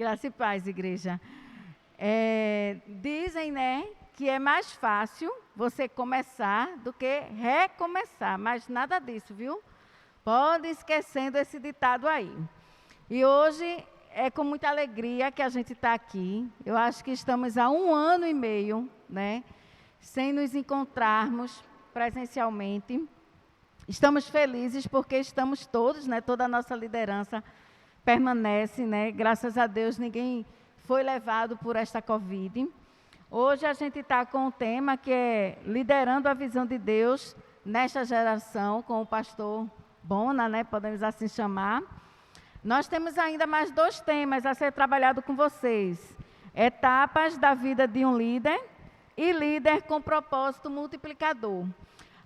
Graça e paz, igreja. Dizem, né, que é mais fácil você começar do que recomeçar, mas nada disso, viu? Pode ir esquecendo esse ditado aí. E hoje é com muita alegria que a gente está aqui. Eu acho que estamos há 1 ano e meio, né, sem nos encontrarmos presencialmente. Estamos felizes porque estamos todos, né, toda a nossa liderança permanece, né? Graças a Deus ninguém foi levado por esta Covid. Hoje a gente está com um tema que é liderando a visão de Deus nesta geração, com o pastor Bona, né? Podemos assim chamar. Nós temos ainda mais 2 temas a ser trabalhado com vocês: etapas da vida de um líder e líder com propósito multiplicador.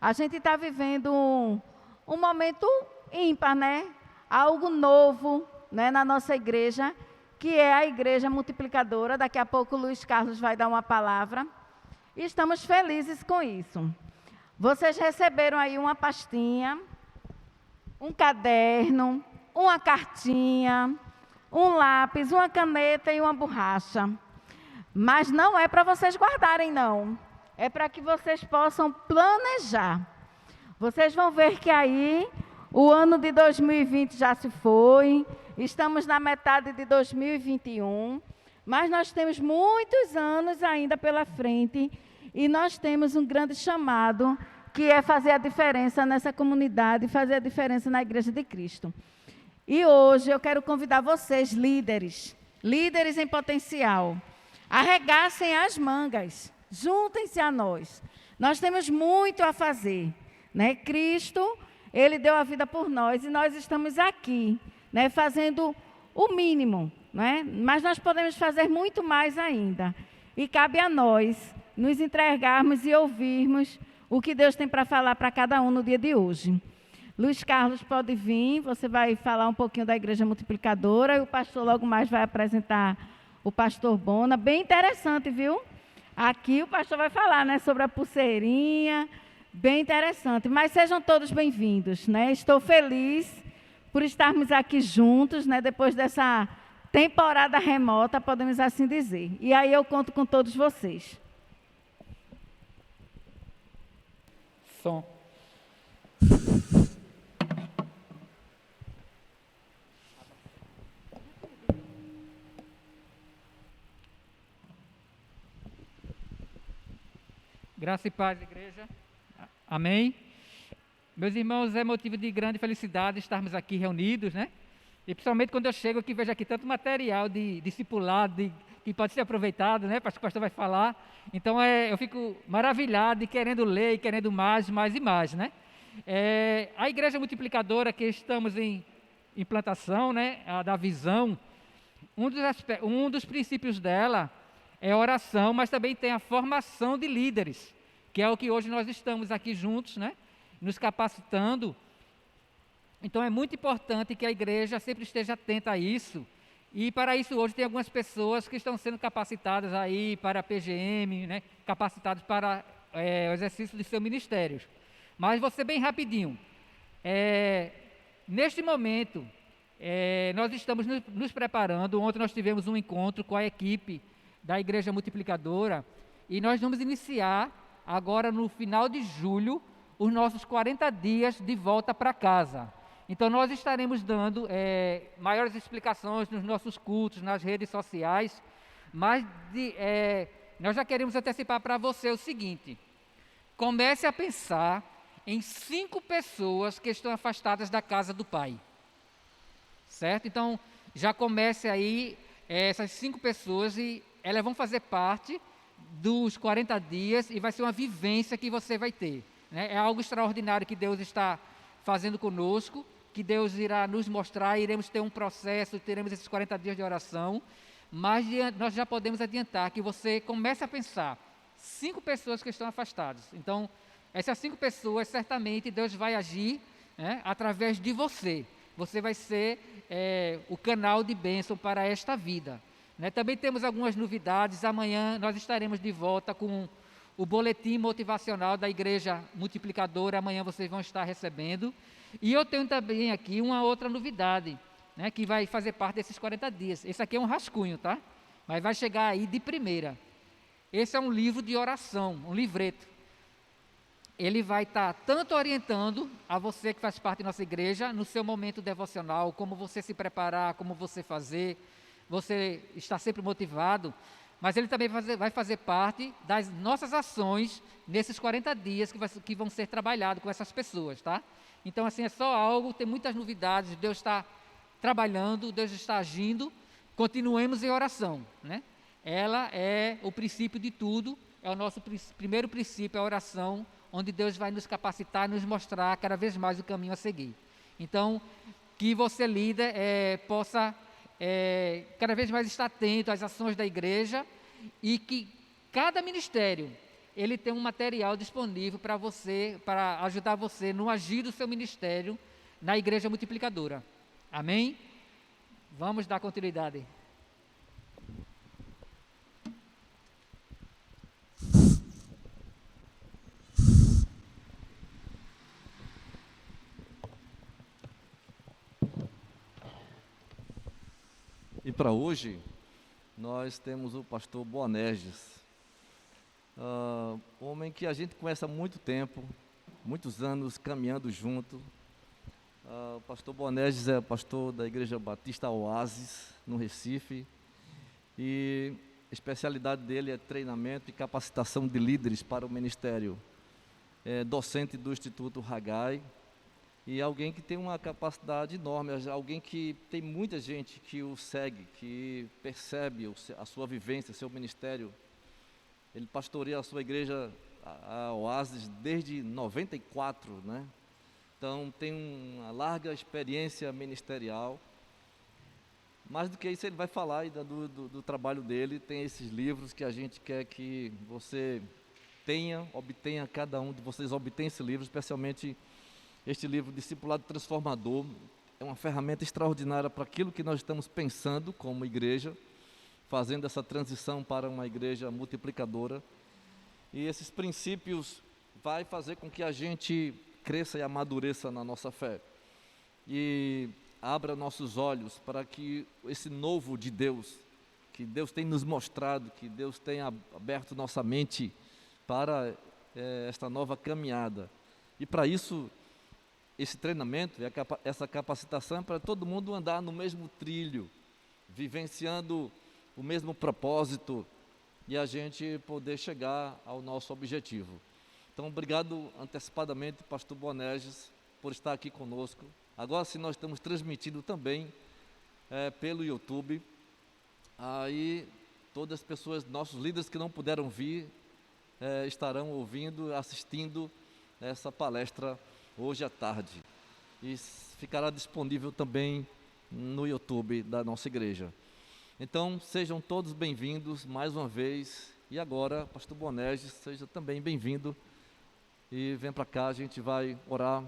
A gente está vivendo um momento ímpar, né? Algo novo, né, na nossa igreja, que é a igreja multiplicadora. Daqui a pouco o Luiz Carlos vai dar uma palavra. E estamos felizes com isso. Vocês receberam aí uma pastinha, um caderno, uma cartinha, um lápis, uma caneta e uma borracha. Mas não é para vocês guardarem, não. É para que vocês possam planejar. Vocês vão ver que aí o ano de 2020 já se foi, estamos na metade de 2021, mas nós temos muitos anos ainda pela frente e nós temos um grande chamado, que é fazer a diferença nessa comunidade, fazer a diferença na Igreja de Cristo. E hoje eu quero convidar vocês, líderes em potencial, arregassem as mangas, juntem-se a nós. Nós temos muito a fazer, né? Cristo, Ele deu a vida por nós e nós estamos aqui, né, fazendo o mínimo, né? Mas nós podemos fazer muito mais ainda. E cabe a nós nos entregarmos e ouvirmos o que Deus tem para falar para cada um no dia de hoje. Luiz Carlos pode vir, você vai falar um pouquinho da Igreja Multiplicadora e o pastor logo mais vai apresentar o pastor Bona. Bem interessante, viu? Aqui o pastor vai falar, né, sobre a pulseirinha. Bem interessante, mas sejam todos bem-vindos, né? Estou feliz por estarmos aqui juntos, né? Depois dessa temporada remota, podemos assim dizer. E aí eu conto com todos vocês. Som. Graça e paz, igreja. Amém? Meus irmãos, é motivo de grande felicidade estarmos aqui reunidos, né? E principalmente quando eu chego aqui, vejo aqui tanto material de discipulado, que pode ser aproveitado, né? Acho que o pastor vai falar. Então, eu fico maravilhado e querendo ler, e querendo mais e mais, né? A Igreja Multiplicadora, que estamos em implantação, né? A da visão, um dos princípios dela é a oração, mas também tem a formação de líderes, que é o que hoje nós estamos aqui juntos, né? Nos capacitando. Então é muito importante que a igreja sempre esteja atenta a isso. E para isso hoje tem algumas pessoas que estão sendo capacitadas aí para a PGM, né? Capacitadas para o exercício de seus ministérios. Mas vou ser bem rapidinho. Neste momento, nós estamos nos preparando. Ontem nós tivemos um encontro com a equipe da Igreja Multiplicadora e nós vamos iniciar agora no final de julho os nossos 40 dias de volta para casa. Então nós estaremos dando maiores explicações nos nossos cultos, nas redes sociais, mas nós já queremos antecipar para você o seguinte: comece a pensar em 5 pessoas que estão afastadas da casa do Pai, certo? Então já comece aí essas 5 pessoas e elas vão fazer parte dos 40 dias e vai ser uma vivência que você vai ter, né? É algo extraordinário que Deus está fazendo conosco, que Deus irá nos mostrar, iremos ter um processo, teremos esses 40 dias de oração, mas nós já podemos adiantar que você comece a pensar 5 pessoas que estão afastadas. Então, essas 5 pessoas, certamente Deus vai agir, né, através de você. Você vai ser o canal de bênção para esta vida, né? Também temos algumas novidades. Amanhã nós estaremos de volta com o boletim motivacional da Igreja Multiplicadora. Amanhã vocês vão estar recebendo. E eu tenho também aqui uma outra novidade, né, que vai fazer parte desses 40 dias. Esse aqui é um rascunho, tá? Mas vai chegar aí de primeira. Esse é um livro de oração, um livreto. Ele vai estar tanto orientando a você que faz parte da nossa igreja, no seu momento devocional, como você se preparar, como você fazer, você está sempre motivado, mas ele também vai fazer parte das nossas ações nesses 40 dias que vão ser trabalhados com essas pessoas, tá? Então, assim, é só algo, tem muitas novidades, Deus está trabalhando, Deus está agindo, continuemos em oração, né? Ela é o princípio de tudo, é o nosso primeiro princípio, a oração, onde Deus vai nos capacitar, nos mostrar cada vez mais o caminho a seguir. Então, que você, líder, possa cada vez mais estar atento às ações da igreja e que cada ministério, ele tem um material disponível para você, para ajudar você no agir do seu ministério na igreja multiplicadora. Amém? Vamos dar continuidade. E para hoje, nós temos o pastor Boanerges, homem que a gente conhece há muito tempo, muitos anos caminhando junto. O pastor Boanerges é pastor da Igreja Batista Oásis, no Recife, e a especialidade dele é treinamento e capacitação de líderes para o ministério. É docente do Instituto Haggai, e alguém que tem uma capacidade enorme, alguém que tem muita gente que o segue, que percebe a sua vivência, seu ministério. Ele pastoreia a sua igreja, a Oásis, desde 94, né? Então tem uma larga experiência ministerial. Mais do que isso, ele vai falar ainda do trabalho dele. Tem esses livros que a gente quer que você obtenha, cada um de vocês obtenha esse livro, especialmente este livro, Discipulado Transformador. É uma ferramenta extraordinária para aquilo que nós estamos pensando como igreja, fazendo essa transição para uma igreja multiplicadora. E esses princípios vai fazer com que a gente cresça e amadureça na nossa fé. E abra nossos olhos para que esse novo de Deus, que Deus tem nos mostrado, que Deus tem aberto nossa mente para esta nova caminhada. E para isso, esse treinamento, essa capacitação é para todo mundo andar no mesmo trilho, vivenciando o mesmo propósito e a gente poder chegar ao nosso objetivo. Então, obrigado antecipadamente, pastor Boanerges, por estar aqui conosco. Agora, se nós estamos transmitindo também pelo YouTube, aí todas as pessoas, nossos líderes que não puderam vir, estarão ouvindo, assistindo essa palestra hoje à tarde, e ficará disponível também no YouTube da nossa igreja. Então, sejam todos bem-vindos mais uma vez, e agora, pastor Boanerges, seja também bem-vindo, e vem para cá, a gente vai orar,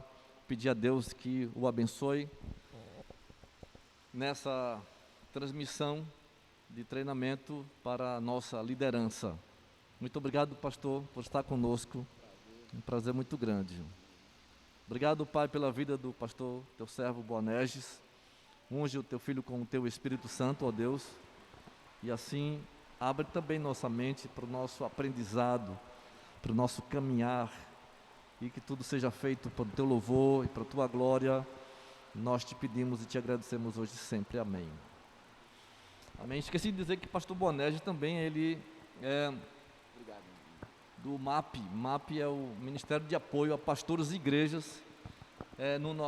pedir a Deus que o abençoe nessa transmissão de treinamento para a nossa liderança. Muito obrigado, pastor, por estar conosco, um prazer muito grande. Obrigado, Pai, pela vida do pastor, teu servo Boanerges. Unge o teu filho com o teu Espírito Santo, ó Deus. E assim, abre também nossa mente para o nosso aprendizado, para o nosso caminhar. E que tudo seja feito para o teu louvor e para a tua glória. Nós te pedimos e te agradecemos hoje e sempre. Amém. Amém. Esqueci de dizer que pastor Boanerges também, ele é do MAP. MAP é o Ministério de Apoio a Pastores e Igrejas,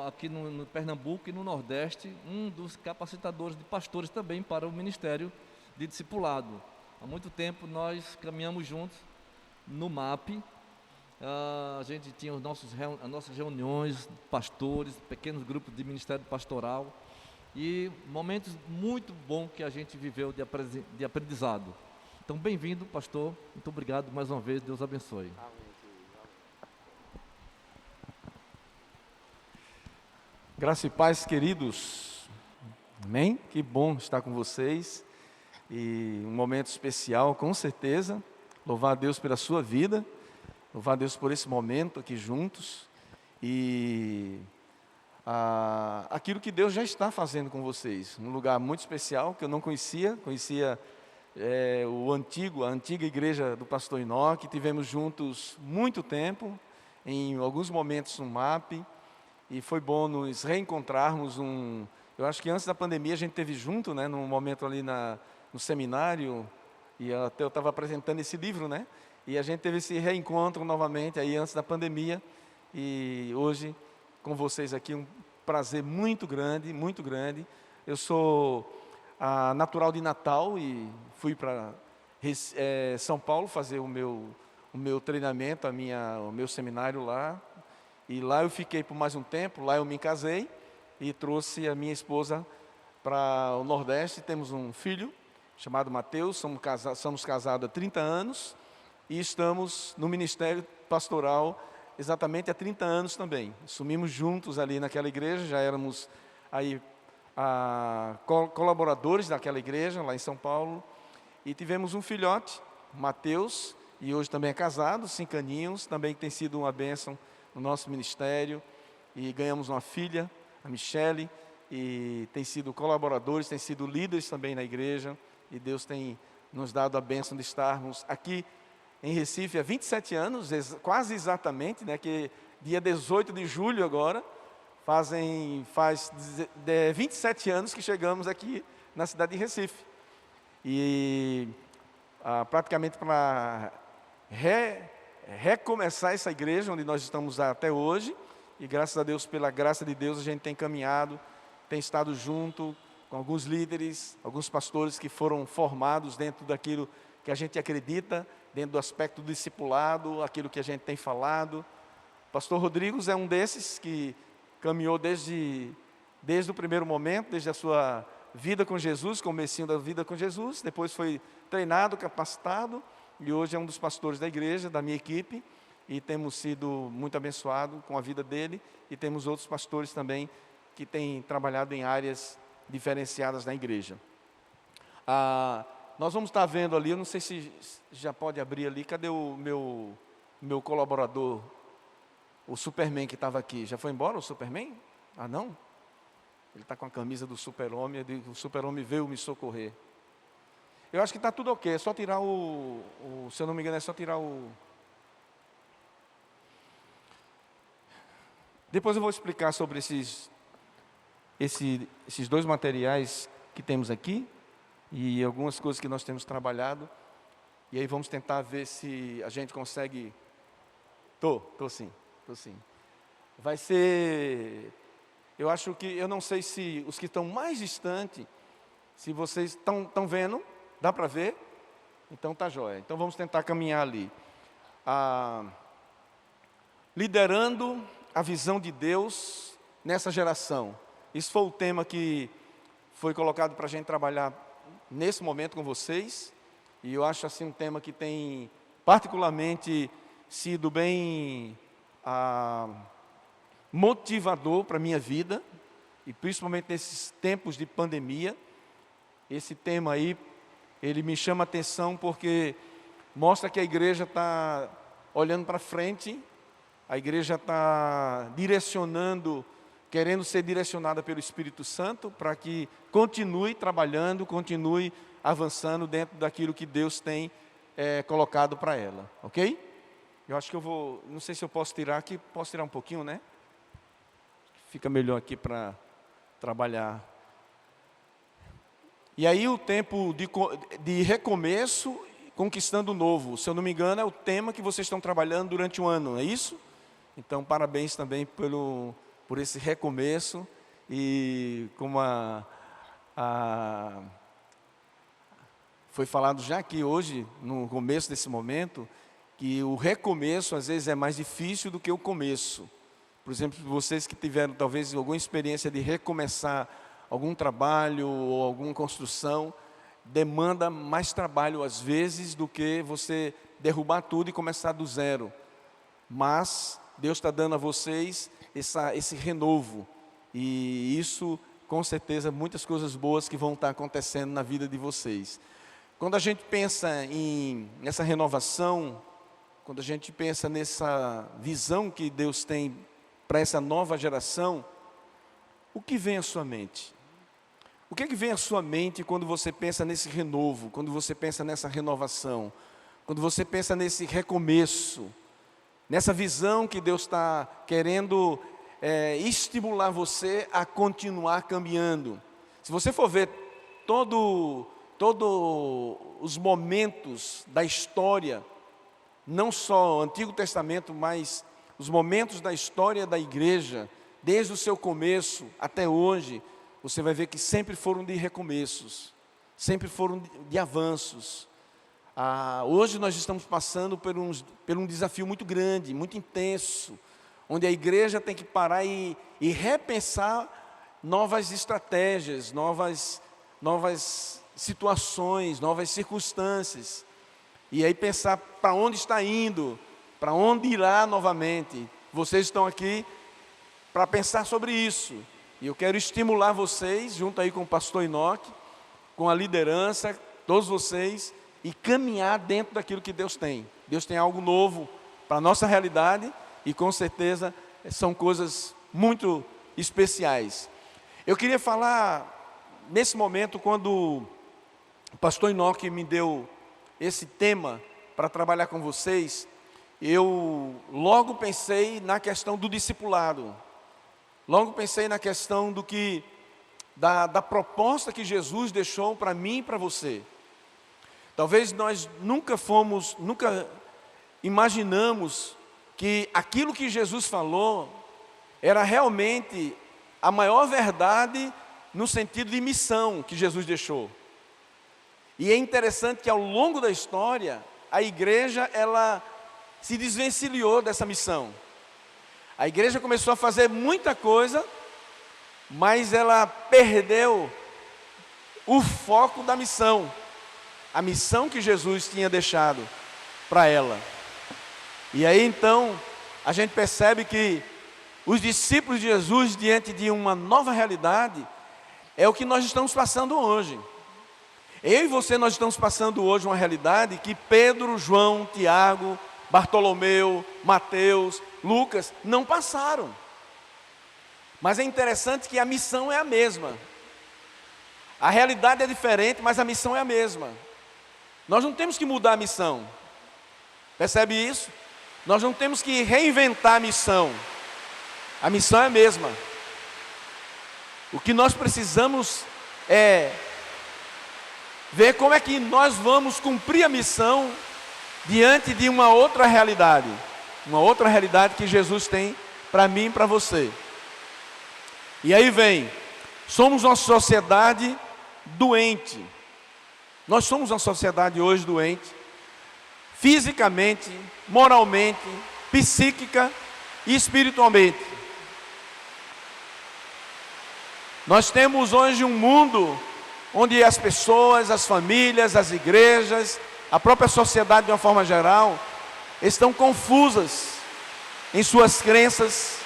aqui no Pernambuco e no Nordeste, um dos capacitadores de pastores também para o Ministério de Discipulado. Há muito tempo nós caminhamos juntos no MAP, a gente tinha as nossas reuniões, pastores, pequenos grupos de Ministério Pastoral, e momentos muito bons que a gente viveu de aprendizado. Então, bem-vindo, pastor. Muito obrigado mais uma vez. Deus abençoe. Graça e paz, queridos. Amém? Que bom estar com vocês. E um momento especial, com certeza. Louvar a Deus pela sua vida. Louvar a Deus por esse momento aqui juntos. E aquilo que Deus já está fazendo com vocês. Um lugar muito especial que eu não conhecia a antiga igreja do pastor Enoque. Tivemos juntos muito tempo, em alguns momentos no MAP, e foi bom nos reencontrarmos. Eu acho que antes da pandemia a gente teve junto, né, num momento ali no seminário, e até eu estava apresentando esse livro, né, e a gente teve esse reencontro novamente aí antes da pandemia, e hoje com vocês aqui, um prazer muito grande, muito grande. Eu sou natural de Natal e fui para São Paulo fazer o meu treinamento, o meu seminário lá. E lá eu fiquei por mais um tempo, lá eu me casei e trouxe a minha esposa para o Nordeste. Temos um filho chamado Mateus, somos casados há 30 anos e estamos no ministério pastoral exatamente há 30 anos também. Assumimos juntos ali naquela igreja, já éramos aí colaboradores daquela igreja lá em São Paulo, e tivemos um filhote, Mateus, e hoje também é casado, 5 aninhos, também tem sido uma bênção no nosso ministério, e ganhamos uma filha, a Michele, e tem sido colaboradores, tem sido líderes também na igreja, e Deus tem nos dado a bênção de estarmos aqui em Recife há 27 anos, quase exatamente, né, que dia 18 de julho agora, faz 27 anos que chegamos aqui na cidade de Recife. E praticamente para recomeçar essa igreja, onde nós estamos até hoje, e graças a Deus, pela graça de Deus, a gente tem caminhado, tem estado junto com alguns líderes, alguns pastores que foram formados dentro daquilo que a gente acredita, dentro do aspecto do discipulado, aquilo que a gente tem falado. O pastor Rodrigues é um desses que caminhou desde o primeiro momento, desde a sua vida com Jesus, comecinho da vida com Jesus, depois foi treinado, capacitado, e hoje é um dos pastores da igreja, da minha equipe, e temos sido muito abençoados com a vida dele, e temos outros pastores também que têm trabalhado em áreas diferenciadas na igreja. Nós vamos estar vendo ali, eu não sei se já pode abrir ali, cadê o meu colaborador, o Superman que estava aqui? Já foi embora o Superman? Ah, não? Ele está com a camisa do Super-Homem, o Super-Homem veio me socorrer. Eu acho que está tudo ok, é só tirar se eu não me engano, é só tirar Depois eu vou explicar sobre esses 2 materiais que temos aqui, e algumas coisas que nós temos trabalhado, e aí vamos tentar ver se a gente consegue. Tô sim. Vai ser, eu não sei se os que estão mais distantes, se vocês estão vendo, dá para ver? Então tá jóia. Então vamos tentar caminhar ali. Liderando a visão de Deus nessa geração. Isso foi o tema que foi colocado para a gente trabalhar nesse momento com vocês, e eu acho assim um tema que tem particularmente sido bem motivador para a minha vida, e principalmente nesses tempos de pandemia. Esse tema aí, ele me chama a atenção porque mostra que a igreja está olhando para frente, a igreja está direcionando, querendo ser direcionada pelo Espírito Santo, para que continue trabalhando, continue avançando dentro daquilo que Deus tem colocado para ela, ok? Eu acho que não sei se eu posso tirar aqui, posso tirar um pouquinho, né? Fica melhor aqui para trabalhar. E aí o tempo de recomeço, conquistando o novo, se eu não me engano, é o tema que vocês estão trabalhando durante o ano, não é isso? Então, parabéns também por esse recomeço, e como foi falado já aqui hoje, no começo desse momento, que o recomeço às vezes é mais difícil do que o começo. Por exemplo, vocês que tiveram talvez alguma experiência de recomeçar algum trabalho ou alguma construção, demanda mais trabalho às vezes do que você derrubar tudo e começar do zero. Mas Deus está dando a vocês esse renovo, e isso, com certeza, muitas coisas boas que vão estar acontecendo na vida de vocês. Quando a gente pensa nessa renovação, quando a gente pensa nessa visão que Deus tem para essa nova geração, o que vem à sua mente? O que é que vem à sua mente quando você pensa nesse renovo, quando você pensa nessa renovação, quando você pensa nesse recomeço, nessa visão que Deus está querendo estimular você a continuar caminhando? Se você for ver todos os momentos da história, não só o Antigo Testamento, mas os momentos da história da igreja, desde o seu começo até hoje, você vai ver que sempre foram de recomeços, sempre foram de avanços. Hoje nós estamos passando por um desafio muito grande, muito intenso, onde a igreja tem que parar e repensar novas estratégias, novas situações, novas circunstâncias. E aí pensar para onde está indo, para onde irá novamente. Vocês estão aqui para pensar sobre isso. E eu quero estimular vocês, junto aí com o pastor Enoque, com a liderança, todos vocês, e caminhar dentro daquilo que Deus tem. Deus tem algo novo para a nossa realidade e com certeza são coisas muito especiais. Eu queria falar, nesse momento, quando o pastor Enoque me deu esse tema para trabalhar com vocês, eu logo pensei na questão do discipulado. Logo pensei na questão da proposta que Jesus deixou para mim e para você. Talvez nós nunca imaginamos que aquilo que Jesus falou era realmente a maior verdade no sentido de missão que Jesus deixou. E é interessante que ao longo da história, a igreja ela se desvencilhou dessa missão. A igreja começou a fazer muita coisa, mas ela perdeu o foco da missão. A missão que Jesus tinha deixado para ela. E aí então, a gente percebe que os discípulos de Jesus, diante de uma nova realidade, é o que nós estamos passando hoje. Eu e você, nós estamos passando hoje uma realidade que Pedro, João, Tiago, Bartolomeu, Mateus, Lucas não passaram. Mas é interessante que a missão é a mesma. A realidade é diferente, mas a missão é a mesma. Nós não temos que mudar a missão. Percebe isso? Nós não temos que reinventar a missão. A missão é a mesma. O que nós precisamos é ver como é que nós vamos cumprir a missão diante de uma outra realidade que Jesus tem para mim e para você. E aí vem, somos uma sociedade doente. Nós somos uma sociedade hoje doente, fisicamente, moralmente, psíquica e espiritualmente. Nós temos hoje um mundo onde as pessoas, as famílias, as igrejas, a própria sociedade de uma forma geral, estão confusas em suas crenças,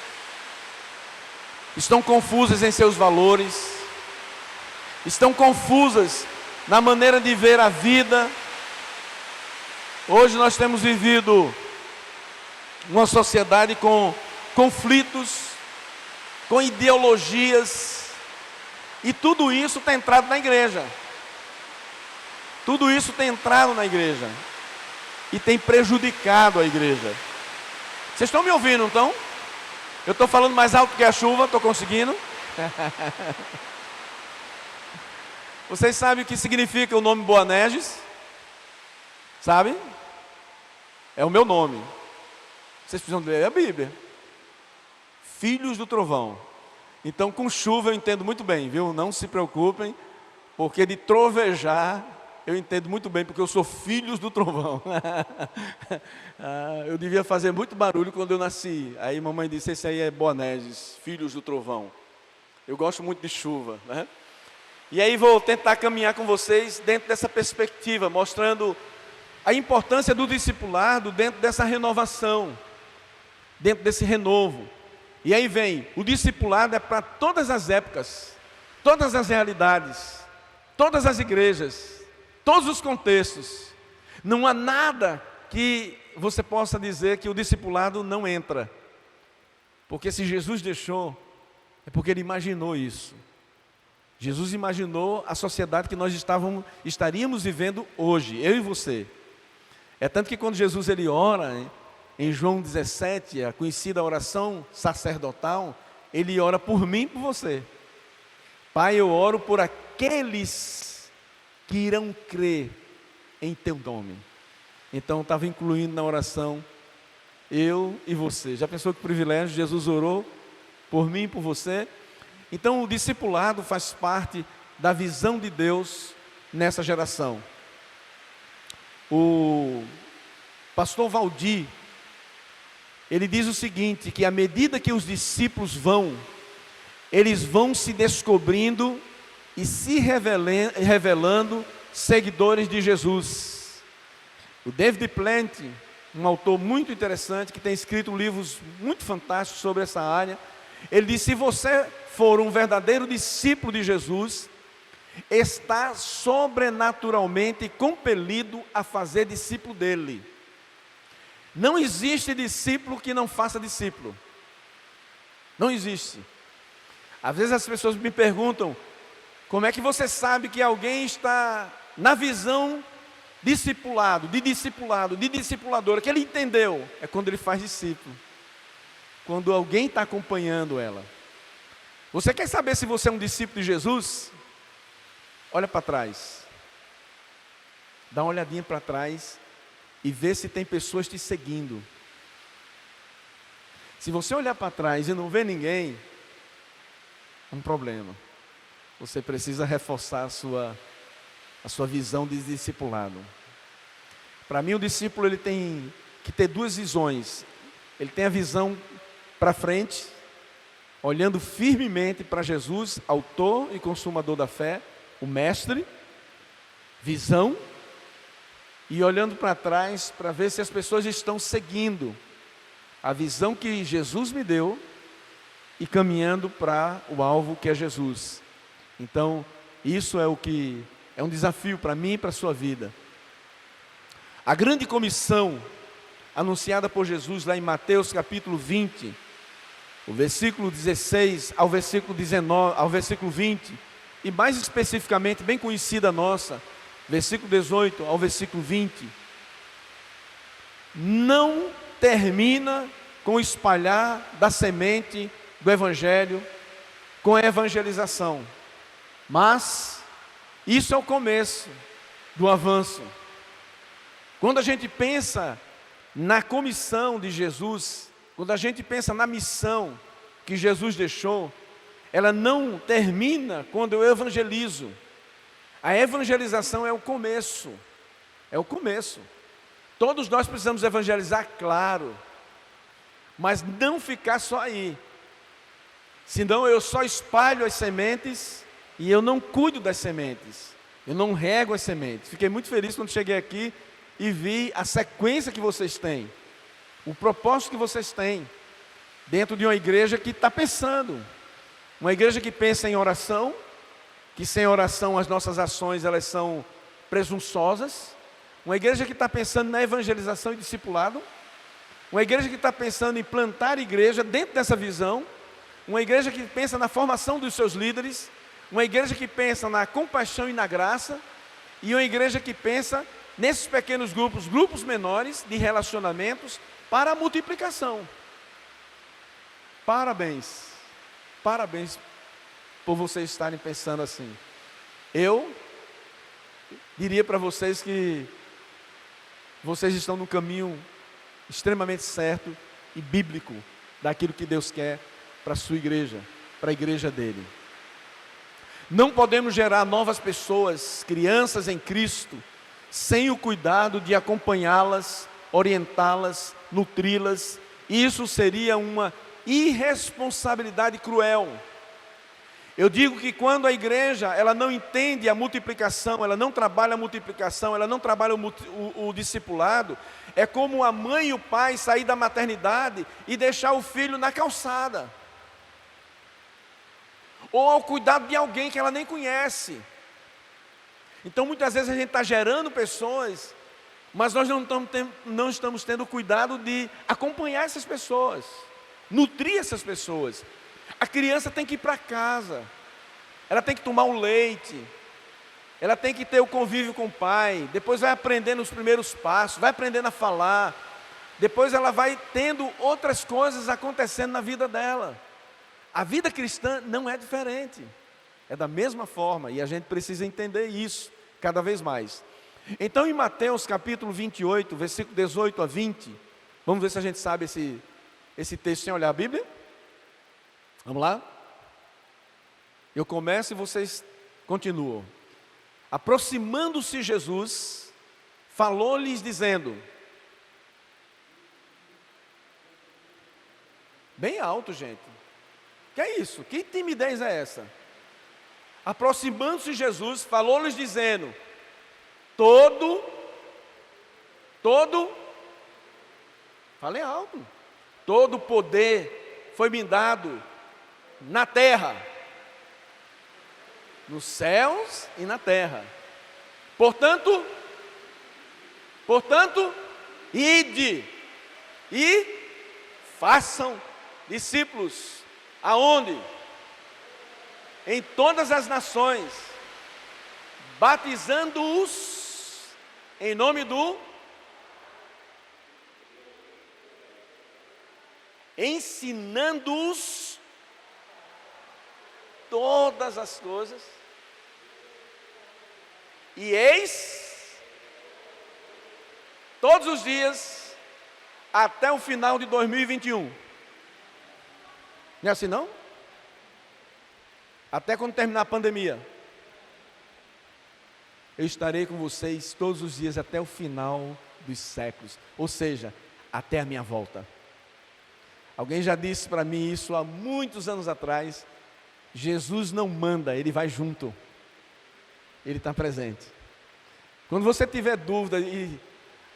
estão confusas em seus valores, estão confusas na maneira de ver a vida. Hoje nós temos vivido uma sociedade com conflitos, com ideologias, e tudo isso tem entrado na igreja. Tudo isso tem entrado na igreja e tem prejudicado a igreja. Vocês estão me ouvindo, não estão? Eu estou falando mais alto que a chuva, estou conseguindo? Vocês sabem o que significa o nome Boanerges? Sabe? É o meu nome. Vocês precisam ler a Bíblia. Filhos do trovão. Então com chuva eu entendo muito bem, viu? Não se preocupem, porque de trovejar eu entendo muito bem, porque eu sou filhos do trovão. Eu devia fazer muito barulho quando eu nasci. Aí mamãe disse, esse aí é Boanerges, filhos do trovão. Eu gosto muito de chuva, né? E aí vou tentar caminhar com vocês dentro dessa perspectiva, mostrando a importância do discipulado dentro dessa renovação, dentro desse renovo. E aí vem, o discipulado é para todas as épocas, todas as realidades, todas as igrejas, todos os contextos. Não há nada que você possa dizer que o discipulado não entra. Porque se Jesus deixou, É porque ele imaginou isso. Jesus imaginou a sociedade que nós estaríamos vivendo hoje, eu e você. É tanto que quando Jesus ele ora, em João 17, a conhecida oração sacerdotal, ele ora por mim e por você. Pai, eu oro por aqueles que irão crer em teu nome. Então estava incluindo na oração eu e você. Já pensou que privilégio? Jesus orou por mim e por você. Então o discipulado faz parte da visão de Deus nessa geração. O pastor Valdir, ele diz o seguinte, que à medida que os discípulos eles vão se descobrindo e se revelando seguidores de Jesus. O David Plant, um autor muito interessante, que tem escrito livros muito fantásticos sobre essa área, ele diz, se você for um verdadeiro discípulo de Jesus, está sobrenaturalmente compelido a fazer discípulo dele. Não existe discípulo que não faça discípulo. Não existe. Às vezes as pessoas me perguntam, como é que você sabe que alguém está na visão de discipuladora, que ele entendeu? É quando ele faz discípulo. Quando alguém está acompanhando ela. Você quer saber se você é um discípulo de Jesus? Olha para trás. Dá uma olhadinha para trás e vê se tem pessoas te seguindo. Se você olhar para trás e não ver ninguém, é um problema. Você precisa reforçar a sua visão de discipulado. Para mim, o discípulo ele tem que ter duas visões. Ele tem a visão para frente, olhando firmemente para Jesus, autor e consumador da fé, o mestre, visão, e olhando para trás para ver se as pessoas estão seguindo a visão que Jesus me deu e caminhando para o alvo que é Jesus. Então, isso é um desafio para mim e para a sua vida. A grande comissão anunciada por Jesus lá em Mateus capítulo 20, o versículo 16 ao versículo 19, ao versículo 20, e mais especificamente, bem conhecida nossa, versículo 18 ao versículo 20, não termina com o espalhar da semente do Evangelho, com a evangelização, mas isso é o começo do avanço. Quando a gente pensa na comissão de Jesus, quando a gente pensa na missão que Jesus deixou, ela não termina quando eu evangelizo. A evangelização é o começo. É o começo. Todos nós precisamos evangelizar, claro, mas não ficar só aí. Senão eu só espalho as sementes e eu não cuido das sementes. Eu não rego as sementes. Fiquei muito feliz quando cheguei aqui e vi a sequência que vocês têm, o propósito que vocês têm, dentro de uma igreja que está pensando, uma igreja que pensa em oração, que sem oração as nossas ações elas são presunçosas, uma igreja que está pensando na evangelização e discipulado, uma igreja que está pensando em plantar igreja dentro dessa visão, uma igreja que pensa na formação dos seus líderes, uma igreja que pensa na compaixão e na graça, e uma igreja que pensa nesses pequenos grupos menores de relacionamentos para a multiplicação. Parabéns, parabéns por vocês estarem pensando assim. Eu diria para vocês que vocês estão no caminho extremamente certo e bíblico daquilo que Deus quer para a sua igreja, para a igreja dele. Não podemos gerar novas pessoas, crianças em Cristo, sem o cuidado de acompanhá-las, orientá-las, nutri-las. Isso seria uma irresponsabilidade cruel. Eu digo que quando a igreja ela não entende a multiplicação, ela não trabalha a multiplicação, ela não trabalha o discipulado, é como a mãe e o pai sair da maternidade e deixar o filho na calçada, ou ao cuidado de alguém que ela nem conhece. Então muitas vezes a gente está gerando pessoas, mas nós não estamos tendo cuidado de acompanhar essas pessoas, nutrir essas pessoas. A criança tem que ir para casa, ela tem que tomar um leite, ela tem que ter o convívio com o pai, depois vai aprendendo os primeiros passos, vai aprendendo a falar, depois ela vai tendo outras coisas acontecendo na vida dela. A vida cristã não é diferente, é da mesma forma, e a gente precisa entender isso cada vez mais. Então, em Mateus capítulo 28, versículo 18 a 20, vamos ver se a gente sabe esse texto sem olhar a Bíblia? Vamos lá? Eu começo e vocês continuam. Aproximando-se Jesus, falou-lhes dizendo, bem alto, gente, que é isso? Que timidez é essa? Aproximando-se Jesus, falou-lhes dizendo, falei alto, todo poder foi me dado na terra, nos céus e na terra. Portanto, ide e façam discípulos. Aonde? Em todas as nações, batizando-os em nome do, ensinando-os todas as coisas, e eis, todos os dias, até o final de 2021. Não é assim não? Até quando terminar a pandemia, eu estarei com vocês todos os dias até o final dos séculos, ou seja, até a minha volta. Alguém já disse para mim isso há muitos anos atrás. Jesus não manda, Ele vai junto, Ele está presente. Quando você tiver dúvida e,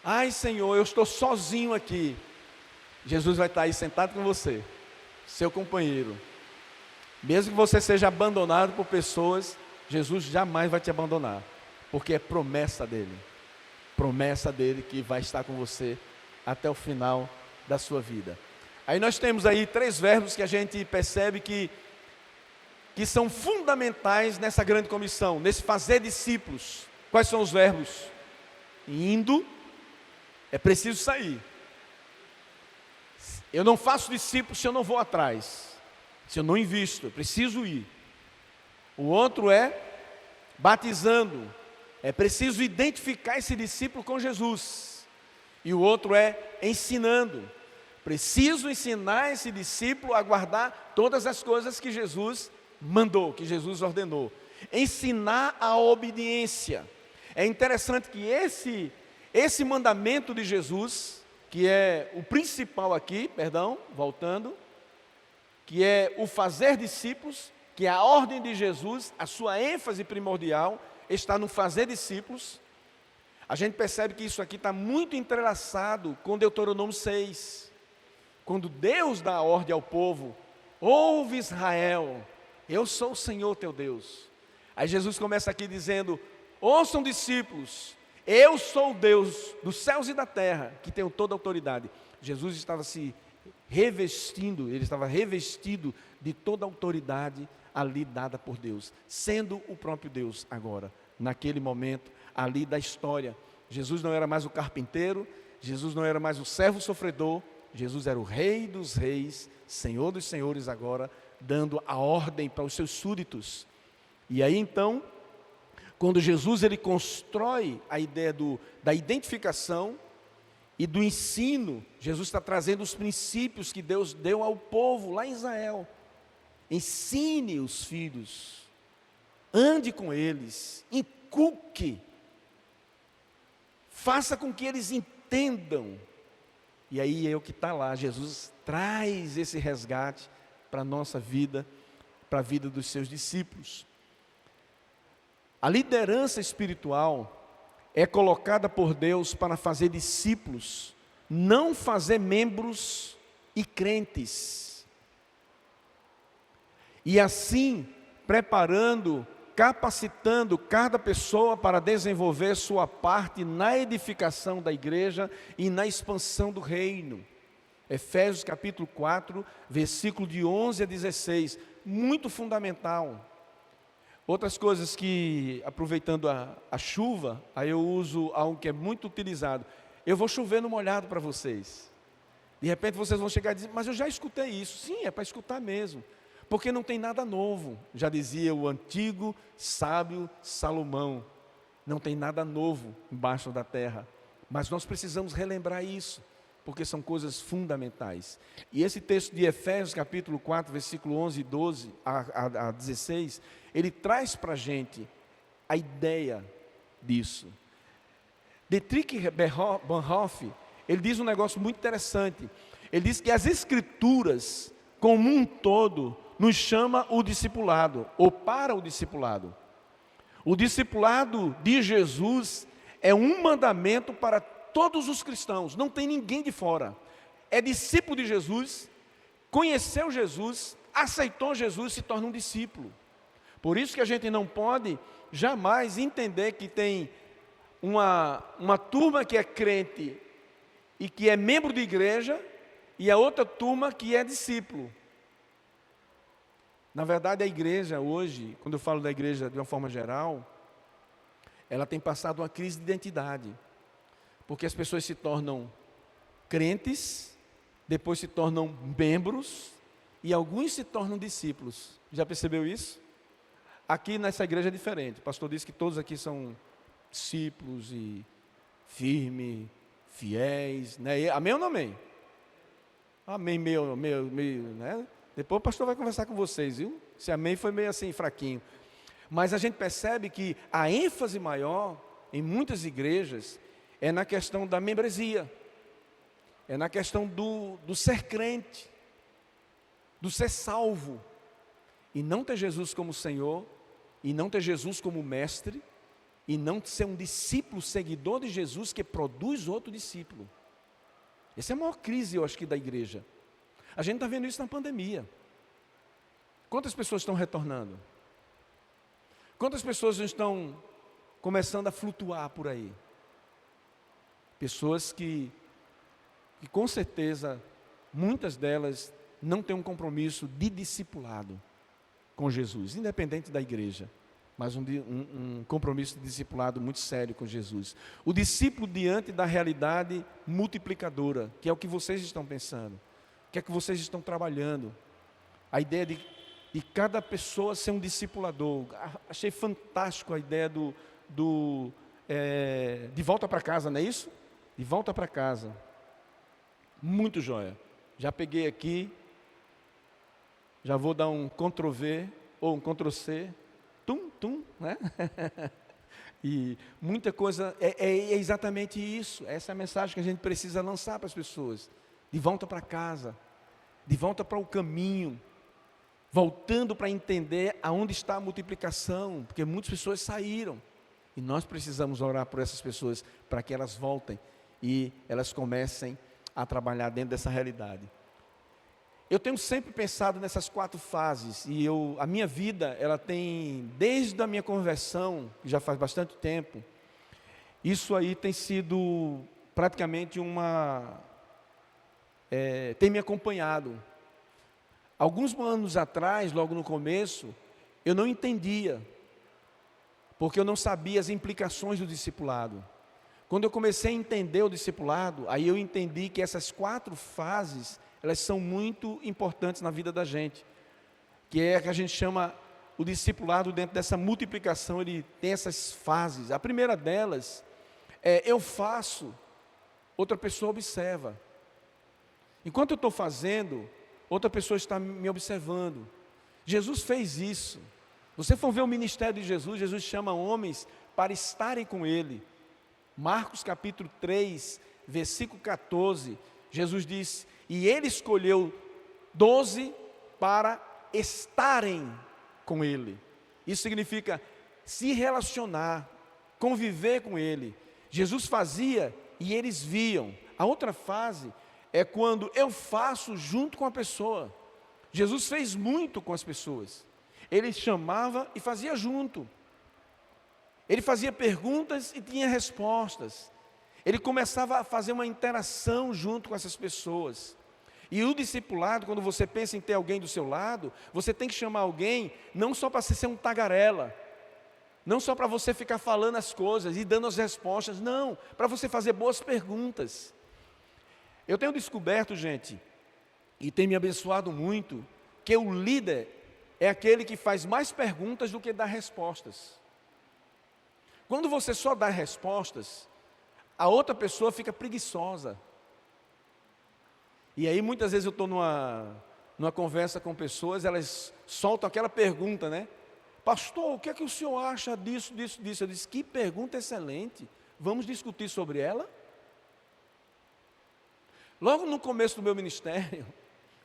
ai Senhor, eu estou sozinho aqui, Jesus vai estar aí sentado com você, seu companheiro. Mesmo que você seja abandonado por pessoas, Jesus jamais vai te abandonar, porque é promessa dele que vai estar com você até o final da sua vida. Aí nós temos aí 3 verbos que a gente percebe que são fundamentais nessa grande comissão, nesse fazer discípulos. Quais são os verbos? Indo, é preciso sair. Eu não faço discípulos se eu não vou atrás, se eu não invisto, eu preciso ir. O outro é batizando, é preciso identificar esse discípulo com Jesus. E o outro é ensinando, preciso ensinar esse discípulo a guardar todas as coisas que Jesus mandou, que Jesus ordenou. Ensinar a obediência. É interessante que esse mandamento de Jesus, que é o principal aqui, voltando, que é o fazer discípulos, que é a ordem de Jesus, a sua ênfase primordial está no fazer discípulos. A gente percebe que isso aqui está muito entrelaçado com Deuteronômio 6, quando Deus dá a ordem ao povo, ouve Israel, eu sou o Senhor teu Deus. Aí Jesus começa aqui dizendo, ouçam discípulos, eu sou o Deus dos céus e da terra, que tenho toda a autoridade. Jesus estava se revestindo, ele estava revestido de toda a autoridade ali dada por Deus, sendo o próprio Deus agora, naquele momento ali da história. Jesus não era mais o carpinteiro, Jesus não era mais o servo sofredor, Jesus era o Rei dos reis, Senhor dos senhores agora, dando a ordem para os seus súditos. E aí então, quando Jesus ele constrói a ideia da identificação e do ensino, Jesus está trazendo os princípios que Deus deu ao povo lá em Israel. Ensine os filhos, ande com eles, inculque, faça com que eles entendam. E aí é o que está lá, Jesus traz esse resgate para a nossa vida, para a vida dos seus discípulos. A liderança espiritual é colocada por Deus para fazer discípulos, não fazer membros e crentes. E assim, preparando, capacitando cada pessoa para desenvolver sua parte na edificação da igreja e na expansão do reino. Efésios capítulo 4, versículo de 11 a 16, muito fundamental. Outras coisas que, aproveitando a chuva, aí eu uso algo que é muito utilizado. Eu vou chover no molhado para vocês. De repente vocês vão chegar e dizer, mas eu já escutei isso. Sim, é para escutar mesmo. Porque não tem nada novo. Já dizia o antigo sábio Salomão. Não tem nada novo embaixo da terra. Mas nós precisamos relembrar isso, porque são coisas fundamentais. E esse texto de Efésios capítulo 4, versículo 11 e 12 a 16, ele traz para a gente a ideia disso. Dietrich Bonhoeffer, ele diz um negócio muito interessante. Ele diz que as Escrituras, como um todo, nos chama o discipulado, ou para o discipulado. O discipulado de Jesus é um mandamento para todos os cristãos, não tem ninguém de fora. É discípulo de Jesus, conheceu Jesus, aceitou Jesus, se torna um discípulo. Por isso que a gente não pode jamais entender que tem uma turma que é crente e que é membro de igreja, e a outra turma que é discípulo. Na verdade, a igreja hoje, quando eu falo da igreja de uma forma geral, ela tem passado uma crise de identidade. Porque as pessoas se tornam crentes, depois se tornam membros, e alguns se tornam discípulos. Já percebeu isso? Aqui nessa igreja é diferente. O pastor disse que todos aqui são discípulos e firmes, fiéis, né? Amém ou não amém? Amém, meio, né? Depois o pastor vai conversar com vocês, viu? Se amém foi meio assim, fraquinho. Mas a gente percebe que a ênfase maior, em muitas igrejas, é na questão da membresia. É na questão do ser crente, do ser salvo. E não ter Jesus como Senhor, e não ter Jesus como mestre, e não ser um discípulo, seguidor de Jesus, que produz outro discípulo. Essa é a maior crise, eu acho, que da igreja. A gente está vendo isso na pandemia. Quantas pessoas estão retornando? Quantas pessoas estão começando a flutuar por aí? Pessoas que com certeza, muitas delas não têm um compromisso de discipulado com Jesus, independente da igreja, mas um compromisso de discipulado muito sério com Jesus. O discípulo diante da realidade multiplicadora, que é o que vocês estão pensando, o que é que vocês estão trabalhando, a ideia de cada pessoa ser um discipulador. Achei fantástico a ideia de volta para casa, não é isso? De volta para casa, muito joia. Já peguei aqui, já vou dar um Ctrl+V ou um Ctrl+C, né? E muita coisa, é exatamente isso, essa é a mensagem que a gente precisa lançar para as pessoas, de volta para casa, de volta para o caminho, voltando para entender aonde está a multiplicação, porque muitas pessoas saíram, e nós precisamos orar por essas pessoas, para que elas voltem, e elas comecem a trabalhar dentro dessa realidade. Eu tenho sempre pensado nessas 4 fases, e a minha vida, ela tem, desde a minha conversão, que já faz bastante tempo, isso aí tem sido praticamente tem me acompanhado. Alguns anos atrás, logo no começo, eu não entendia, porque eu não sabia as implicações do discipulado. Quando eu comecei a entender o discipulado, aí eu entendi que essas 4 fases, elas são muito importantes na vida da gente, que é a que a gente chama o discipulado. Dentro dessa multiplicação, ele tem essas fases. A primeira delas é: eu faço, outra pessoa observa. Enquanto eu estou fazendo, outra pessoa está me observando. Jesus fez isso. Você for ver o ministério de Jesus, Jesus chama homens para estarem com Ele. Marcos capítulo 3, versículo 14, Jesus diz: e Ele escolheu 12 para estarem com Ele. Isso significa se relacionar, conviver com Ele. Jesus fazia e eles viam. A outra fase é quando eu faço junto com a pessoa. Jesus fez muito com as pessoas. Ele chamava e fazia junto. Ele fazia perguntas e tinha respostas. Ele começava a fazer uma interação junto com essas pessoas. E o discipulado, quando você pensa em ter alguém do seu lado, você tem que chamar alguém não só para ser um tagarela, não só para você ficar falando as coisas e dando as respostas, não, para você fazer boas perguntas. Eu tenho descoberto, gente, e tem me abençoado muito, que o líder é aquele que faz mais perguntas do que dá respostas. Quando você só dá respostas, a outra pessoa fica preguiçosa. E aí muitas vezes eu estou numa conversa com pessoas, elas soltam aquela pergunta, né? Pastor, o que é que o senhor acha disso? Eu disse, que pergunta excelente. Vamos discutir sobre ela? Logo no começo do meu ministério,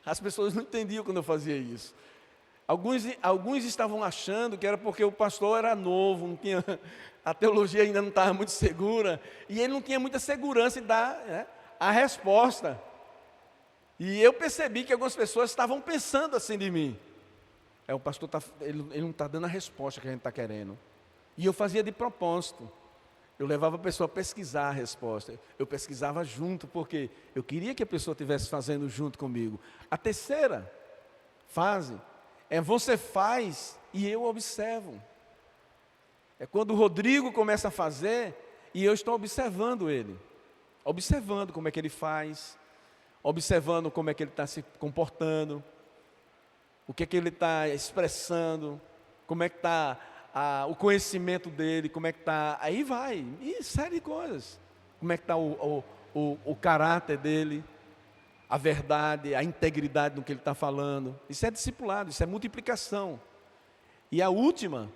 as pessoas não entendiam quando eu fazia isso. Alguns estavam achando que era porque o pastor era novo, não tinha, a teologia ainda não estava muito segura, e ele não tinha muita segurança em dar, né, a resposta. E eu percebi que algumas pessoas estavam pensando assim de mim. O pastor ele não está dando a resposta que a gente está querendo. E eu fazia de propósito. Eu levava a pessoa a pesquisar a resposta. Eu pesquisava junto, porque eu queria que a pessoa estivesse fazendo junto comigo. A terceira fase é você faz e eu observo. É quando o Rodrigo começa a fazer e eu estou observando ele. Observando como é que ele faz, observando como é que ele está se comportando, o que é que ele está expressando, como é que está o conhecimento dele, como é que está, aí vai, e série de coisas, como é que está o caráter dele, a verdade, a integridade no que ele está falando. Isso é discipulado, isso é multiplicação. E a última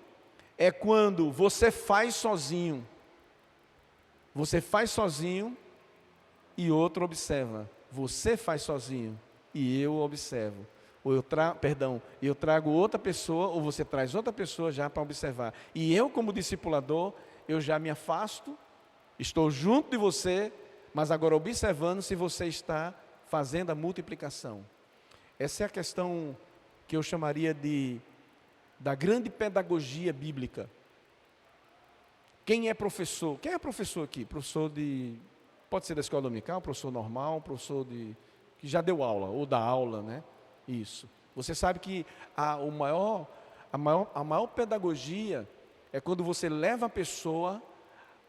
é quando você faz sozinho e outro observa. Você faz sozinho e eu observo. Ou eu trago outra pessoa, ou você traz outra pessoa já para observar. E eu, como discipulador, eu já me afasto, estou junto de você, mas agora observando se você está fazendo a multiplicação. Essa é a questão que eu chamaria da grande pedagogia bíblica. Quem é professor? Quem é professor aqui? Professor pode ser da escola dominical, professor normal, professor que já deu aula, ou dá aula, né? Isso. Você sabe que a maior pedagogia é quando você leva a pessoa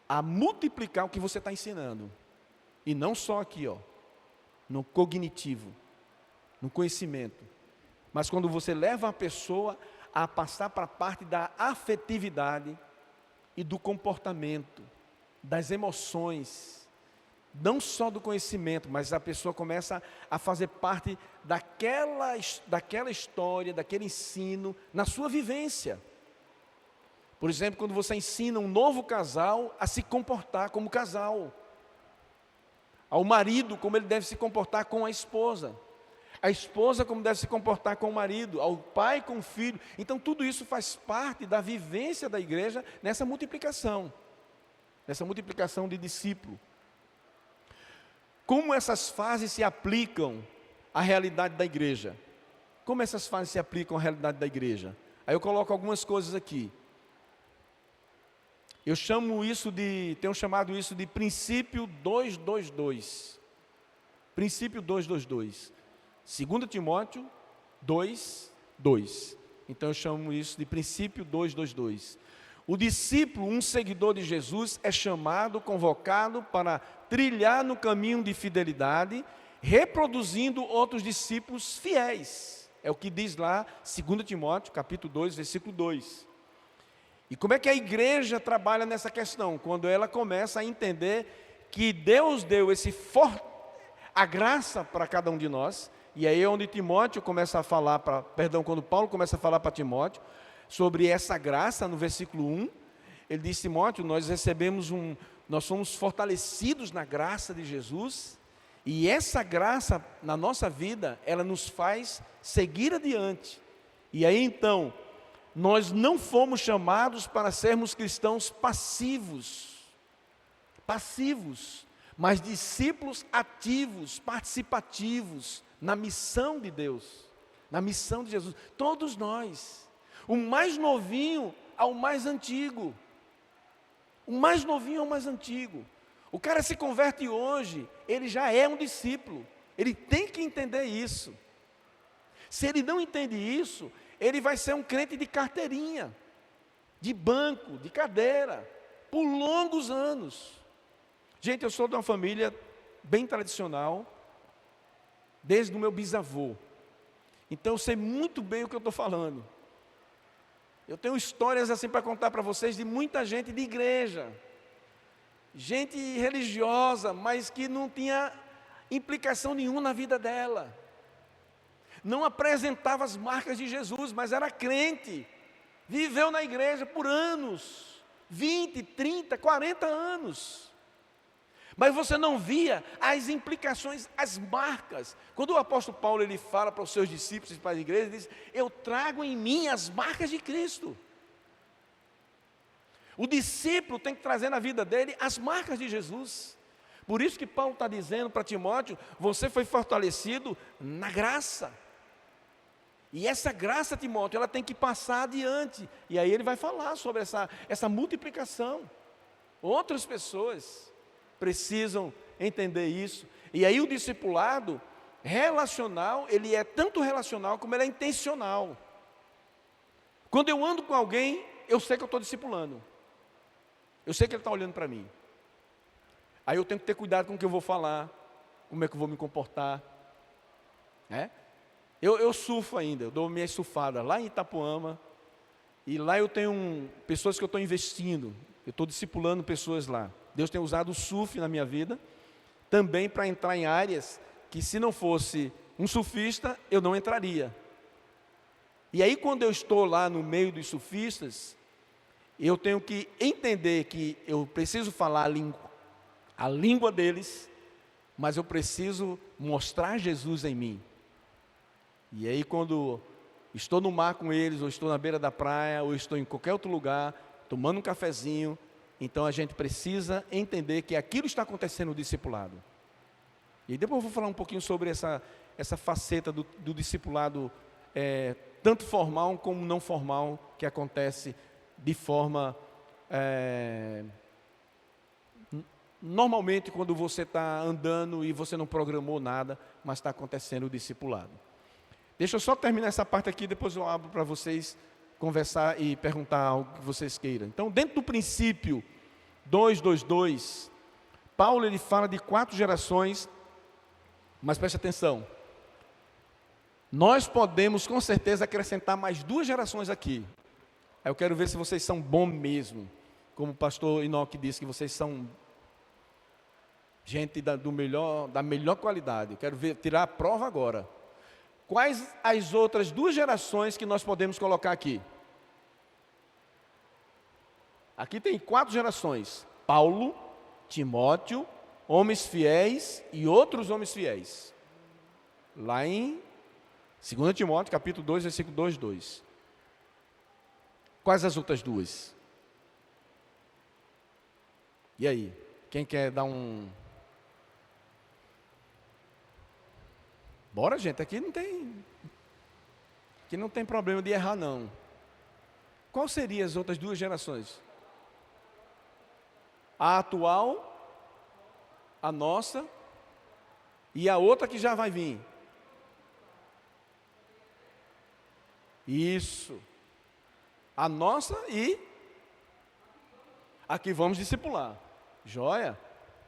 a multiplicar o que você está ensinando. E não só aqui, no cognitivo, no conhecimento. Mas quando você leva a pessoa a passar para a parte da afetividade e do comportamento, das emoções, não só do conhecimento, mas a pessoa começa a fazer parte daquela história, daquele ensino, na sua vivência. Por exemplo, quando você ensina um novo casal a se comportar como casal, ao marido como ele deve se comportar com a esposa como deve se comportar com o marido, ao pai com o filho. Então tudo isso faz parte da vivência da igreja nessa multiplicação de discípulo. Como essas fases se aplicam à realidade da igreja? Como essas fases se aplicam à realidade da igreja? Aí eu coloco algumas coisas aqui. Eu tenho chamado isso de princípio 222. Princípio 222. 2 Timóteo 2:2. Então eu chamo isso de princípio 222. O discípulo, um seguidor de Jesus, é chamado, convocado para trilhar no caminho de fidelidade, reproduzindo outros discípulos fiéis. É o que diz lá 2 Timóteo, capítulo 2, versículo 2. E como é que a igreja trabalha nessa questão? Quando ela começa a entender que Deus deu a graça para cada um de nós, e aí é onde Timóteo começa a falar, quando Paulo começa a falar para Timóteo, sobre essa graça, no versículo 1, ele diz: Timóteo, nós somos fortalecidos na graça de Jesus, e essa graça na nossa vida, ela nos faz seguir adiante. E aí então, nós não fomos chamados para sermos cristãos passivos, mas discípulos ativos, participativos, na missão de Deus, na missão de Jesus, todos nós. O mais novinho ao mais antigo. O cara se converte hoje, ele já é um discípulo. Ele tem que entender isso. Se ele não entende isso, ele vai ser um crente de carteirinha, de banco, de cadeira, por longos anos. Gente, eu sou de uma família bem tradicional, desde o meu bisavô. Então eu sei muito bem o que eu estou falando. Eu tenho histórias assim para contar para vocês de muita gente de igreja, gente religiosa, mas que não tinha implicação nenhuma na vida dela. Não apresentava as marcas de Jesus, mas era crente. Viveu na igreja por anos, 20, 30, 40 anos. Mas você não via as implicações, as marcas. Quando o apóstolo Paulo ele fala para os seus discípulos e para a igreja, ele diz: eu trago em mim as marcas de Cristo. O discípulo tem que trazer na vida dele as marcas de Jesus. Por isso que Paulo está dizendo para Timóteo: você foi fortalecido na graça. E essa graça, Timóteo, ela tem que passar adiante. E aí ele vai falar sobre essa multiplicação. Outras pessoas precisam entender isso. E aí o discipulado relacional, ele é tanto relacional como ele é intencional. Quando eu ando com alguém, eu sei que eu estou discipulando. Eu sei que ele está olhando para mim. Aí eu tenho que ter cuidado com o que eu vou falar, como é que eu vou me comportar. Eu surfo ainda, eu dou minhas surfadas lá em Itapuama. E lá eu tenho pessoas que eu estou investindo. Eu estou discipulando pessoas lá. Deus tem usado o surf na minha vida, também para entrar em áreas que, se não fosse um surfista, eu não entraria. E aí, quando eu estou lá no meio dos surfistas, eu tenho que entender que eu preciso falar a língua deles, mas eu preciso mostrar Jesus em mim. E aí, quando estou no mar com eles, ou estou na beira da praia, ou estou em qualquer outro lugar, tomando um cafezinho, então a gente precisa entender que aquilo está acontecendo no discipulado. E depois eu vou falar um pouquinho sobre essa faceta do discipulado, tanto formal como não formal, que acontece de forma, normalmente quando você está andando e você não programou nada, mas está acontecendo o discipulado. Deixa eu só terminar essa parte aqui, depois eu abro para vocês conversar e perguntar algo que vocês queiram. Então, dentro do princípio 2:2:2, Paulo ele fala de 4 gerações, mas preste atenção. Nós podemos com certeza acrescentar mais 2 gerações aqui. Eu quero ver se vocês são bons mesmo, como o pastor Enoque disse, que vocês são gente da melhor qualidade. Eu quero tirar a prova agora. Quais as outras 2 gerações que nós podemos colocar aqui? Aqui tem 4 gerações: Paulo, Timóteo, homens fiéis e outros homens fiéis. Lá em 2 Timóteo, capítulo 2, versículo 2:2. Quais as outras 2? E aí? Quem quer dar um... Bora, gente, aqui não tem problema de errar, não. Qual seriam as outras 2 gerações? A atual, a nossa, e a outra que já vai vir. Isso. A nossa e a que vamos discipular. Joia?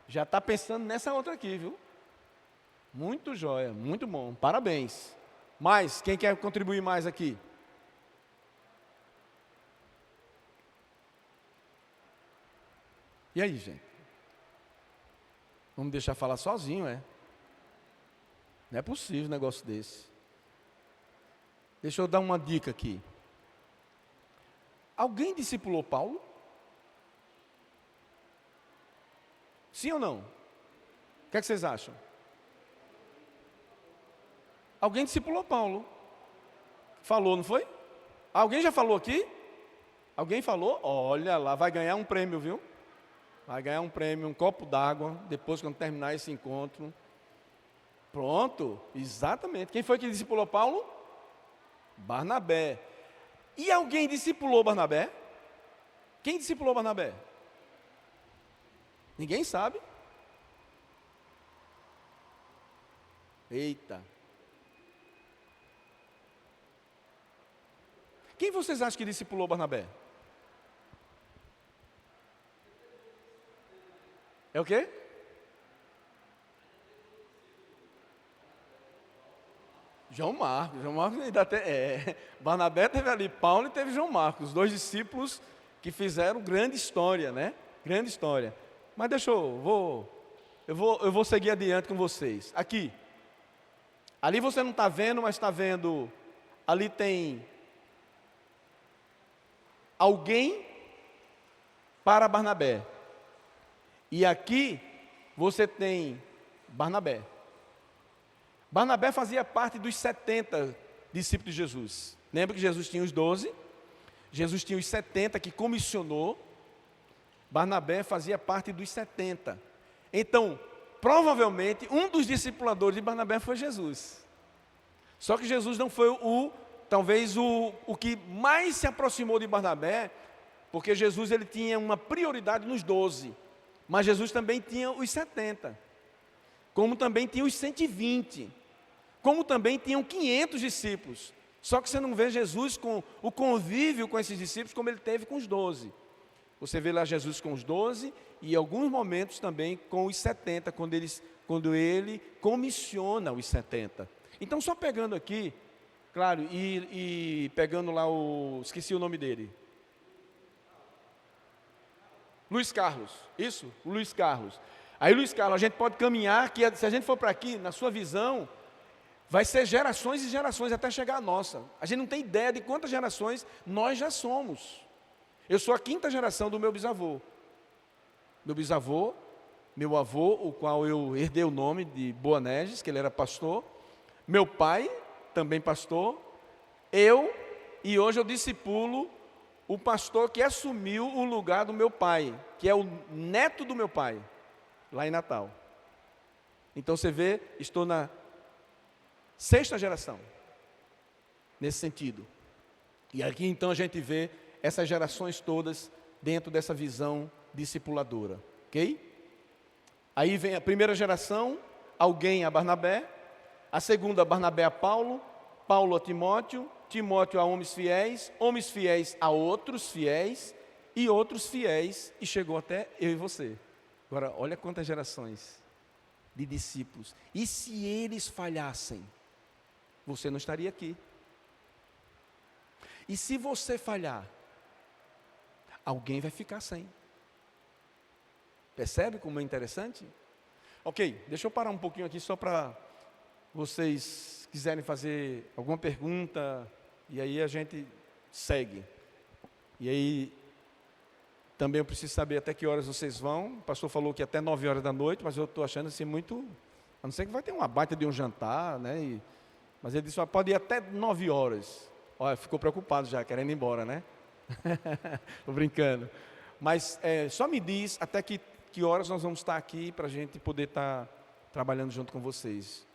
Já está pensando nessa outra aqui, viu? Muito joia, muito bom, parabéns. Mais, quem quer contribuir mais aqui? E aí, gente? Vamos deixar falar sozinho, é? Não é possível um negócio desse. Deixa eu dar uma dica aqui. Alguém discipulou Paulo? Sim ou não? O que é que vocês acham? Alguém discipulou Paulo. Falou, não foi? Alguém já falou aqui? Alguém falou? Olha lá, vai ganhar um prêmio, viu? Vai ganhar um prêmio, um copo d'água, depois quando terminar esse encontro. Pronto, exatamente. Quem foi que discipulou Paulo? Barnabé. E alguém discipulou Barnabé? Quem discipulou Barnabé? Ninguém sabe. Eita. Quem vocês acham que discipulou Barnabé? É o quê? João Marcos ainda Barnabé teve ali Paulo e teve João Marcos, os dois discípulos que fizeram grande história, né? Grande história. Mas deixa eu vou seguir adiante com vocês. Aqui. Ali você não está vendo, mas está vendo. Ali tem alguém para Barnabé. E aqui você tem Barnabé. Barnabé fazia parte dos 70 discípulos de Jesus. Lembra que Jesus tinha os 12? Jesus tinha os 70 que comissionou. Barnabé fazia parte dos 70. Então, provavelmente, um dos discipuladores de Barnabé foi Jesus. Só que Jesus não foi talvez o que mais se aproximou de Barnabé, porque Jesus ele tinha uma prioridade nos 12. Mas Jesus também tinha os 70. Como também tinha os 120. Como também tinham 500 discípulos. Só que você não vê Jesus com o convívio com esses discípulos como ele teve com os 12. Você vê lá Jesus com os 12 e em alguns momentos também com os 70, quando ele comissiona os 70. Então, só pegando aqui, claro, e pegando lá esqueci o nome dele. Luiz Carlos, isso? O Luiz Carlos. Aí, Luiz Carlos, a gente pode caminhar, que se a gente for para aqui, na sua visão, vai ser gerações e gerações até chegar a nossa. A gente não tem ideia de quantas gerações nós já somos. Eu sou a 5ª geração do meu bisavô. Meu avô, o qual eu herdei o nome de Boanerges, que ele era pastor. Meu pai, também pastor. E hoje eu discipulo o pastor que assumiu o lugar do meu pai, que é o neto do meu pai, lá em Natal. Então você vê, estou na 6ª geração, nesse sentido. E aqui então a gente vê essas gerações todas dentro dessa visão discipuladora, ok? Aí vem a primeira geração, alguém a Barnabé, a segunda Barnabé a Paulo, Paulo a Timóteo, Timóteo a homens fiéis a outros fiéis, e outros fiéis, e chegou até eu e você. Agora, olha quantas gerações de discípulos. E se eles falhassem, você não estaria aqui. E se você falhar, alguém vai ficar sem. Percebe como é interessante? Ok, deixa eu parar um pouquinho aqui só para vocês quiserem fazer alguma pergunta, e aí a gente segue. E aí, também eu preciso saber até que horas vocês vão. O pastor falou que até 9 horas da noite, mas eu estou achando assim muito... A não ser que vai ter uma baita de um jantar, né? Mas ele disse, pode ir até 9 horas. Olha, ficou preocupado já, querendo ir embora, né? Estou brincando. Mas só me diz até que horas nós vamos estar aqui para a gente poder estar trabalhando junto com vocês.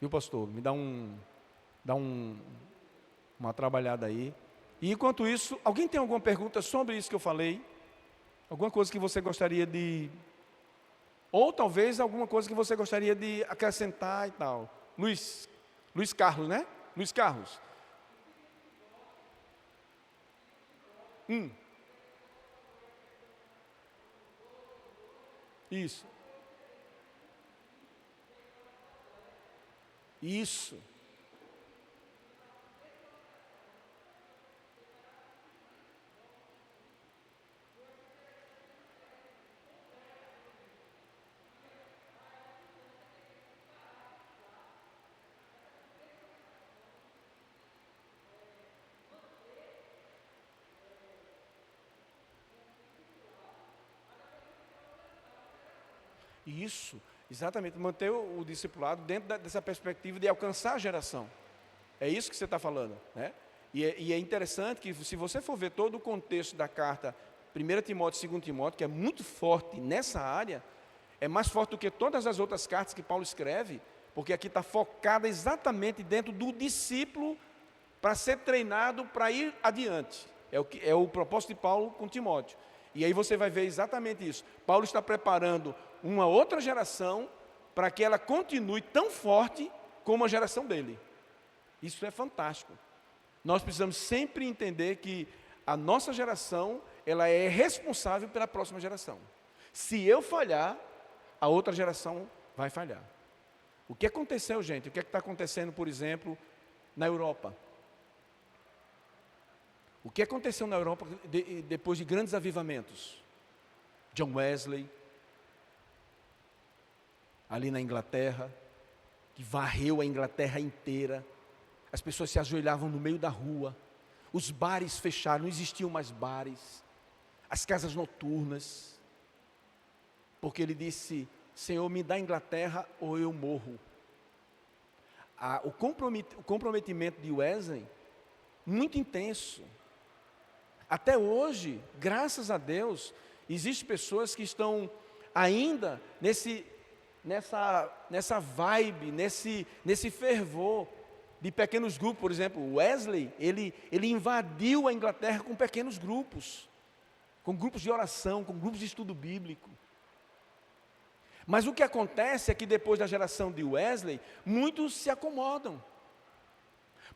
Viu, pastor? Me dá uma trabalhada aí. E enquanto isso, alguém tem alguma pergunta sobre isso que eu falei? Alguma coisa que você gostaria de... Ou talvez alguma coisa que você gostaria de acrescentar e tal. Luiz Carlos, né? Luiz Carlos. Isso. Isso. Isso, exatamente, manter o discipulado dentro dessa perspectiva de alcançar a geração. É isso que você está falando, né? E é interessante que, se você for ver todo o contexto da carta 1 Timóteo e 2 Timóteo, que é muito forte nessa área, é mais forte do que todas as outras cartas que Paulo escreve, porque aqui está focada exatamente dentro do discípulo para ser treinado para ir adiante. É o propósito de Paulo com Timóteo. E aí você vai ver exatamente isso. Paulo está preparando uma outra geração para que ela continue tão forte como a geração dele. Isso é fantástico. Nós precisamos sempre entender que a nossa geração, ela é responsável pela próxima geração. Se eu falhar, a outra geração vai falhar. O que aconteceu, gente? O que está acontecendo, por exemplo, na Europa? O que aconteceu na Europa depois de grandes avivamentos? John Wesley, ali na Inglaterra, que varreu a Inglaterra inteira. As pessoas se ajoelhavam no meio da rua. Os bares fecharam, não existiam mais bares. As casas noturnas. Porque ele disse: Senhor, me dá a Inglaterra ou eu morro. O comprometimento de Wesley, muito intenso. Até hoje, graças a Deus, existem pessoas que estão ainda nessa vibe, nesse fervor de pequenos grupos. Por exemplo, Wesley, ele invadiu a Inglaterra com pequenos grupos, com grupos de oração, com grupos de estudo bíblico. Mas o que acontece é que depois da geração de Wesley, muitos se acomodam.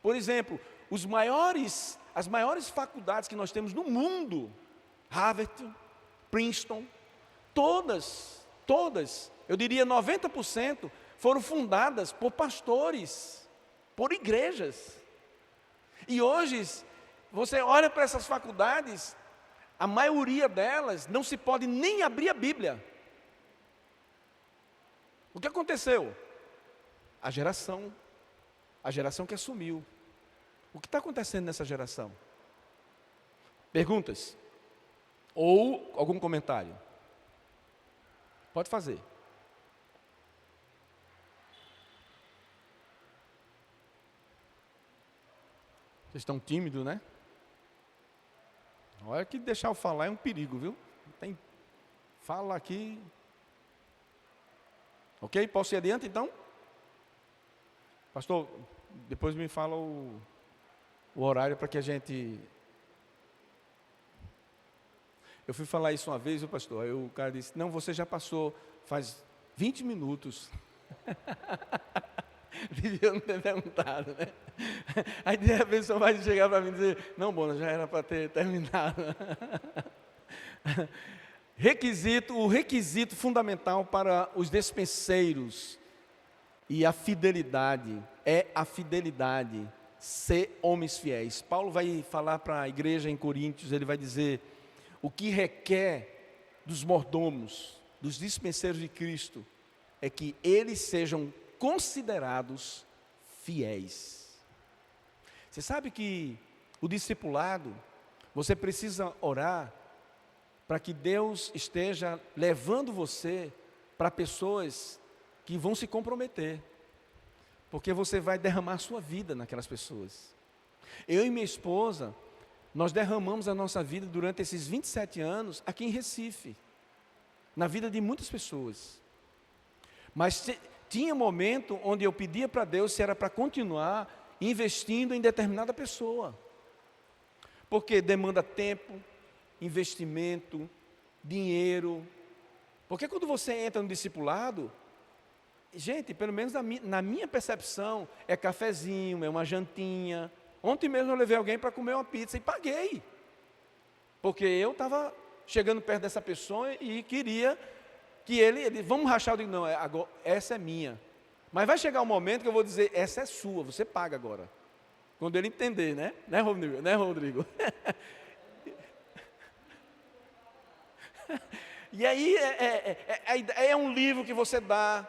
Por exemplo, as maiores faculdades que nós temos no mundo, Harvard, Princeton, todas, eu diria 90%, foram fundadas por pastores, por igrejas. E hoje, você olha para essas faculdades, a maioria delas não se pode nem abrir a Bíblia. O que aconteceu? A geração que assumiu. O que está acontecendo nessa geração? Perguntas? Ou algum comentário? Pode fazer. Vocês estão tímidos, né? Olha que deixar eu falar é um perigo, viu? Fala aqui. Ok? Posso ir adiante, então? Pastor, depois me fala o horário para que a gente... Eu fui falar isso uma vez, pastor, aí o cara disse: não, você já passou faz 20 minutos. Devia não ter perguntado, né? Aí de repente a pessoa vai chegar para mim e dizer: não, Bona, já era para ter terminado. O requisito fundamental para os despenseiros e a fidelidade é a fidelidade, ser homens fiéis. Paulo vai falar para a igreja em Coríntios, ele vai dizer: o que requer dos mordomos, dos dispenseiros de Cristo, é que eles sejam considerados fiéis. Você sabe que o discipulado, você precisa orar para que Deus esteja levando você para pessoas que vão se comprometer, porque você vai derramar sua vida naquelas pessoas. Eu e minha esposa, nós derramamos a nossa vida durante esses 27 anos aqui em Recife, na vida de muitas pessoas. Mas tinha momento onde eu pedia para Deus se era para continuar investindo em determinada pessoa, porque demanda tempo, investimento, dinheiro. Porque quando você entra no discipulado, gente, pelo menos na minha percepção, é cafezinho, é uma jantinha. Ontem mesmo eu levei alguém para comer uma pizza e paguei, porque eu estava chegando perto dessa pessoa e queria que ele vamos rachar. Eu digo: não, agora, essa é minha. Mas vai chegar um momento que eu vou dizer: essa é sua, você paga agora. Quando ele entender, né? Né, Rodrigo? E aí é um livro que você dá,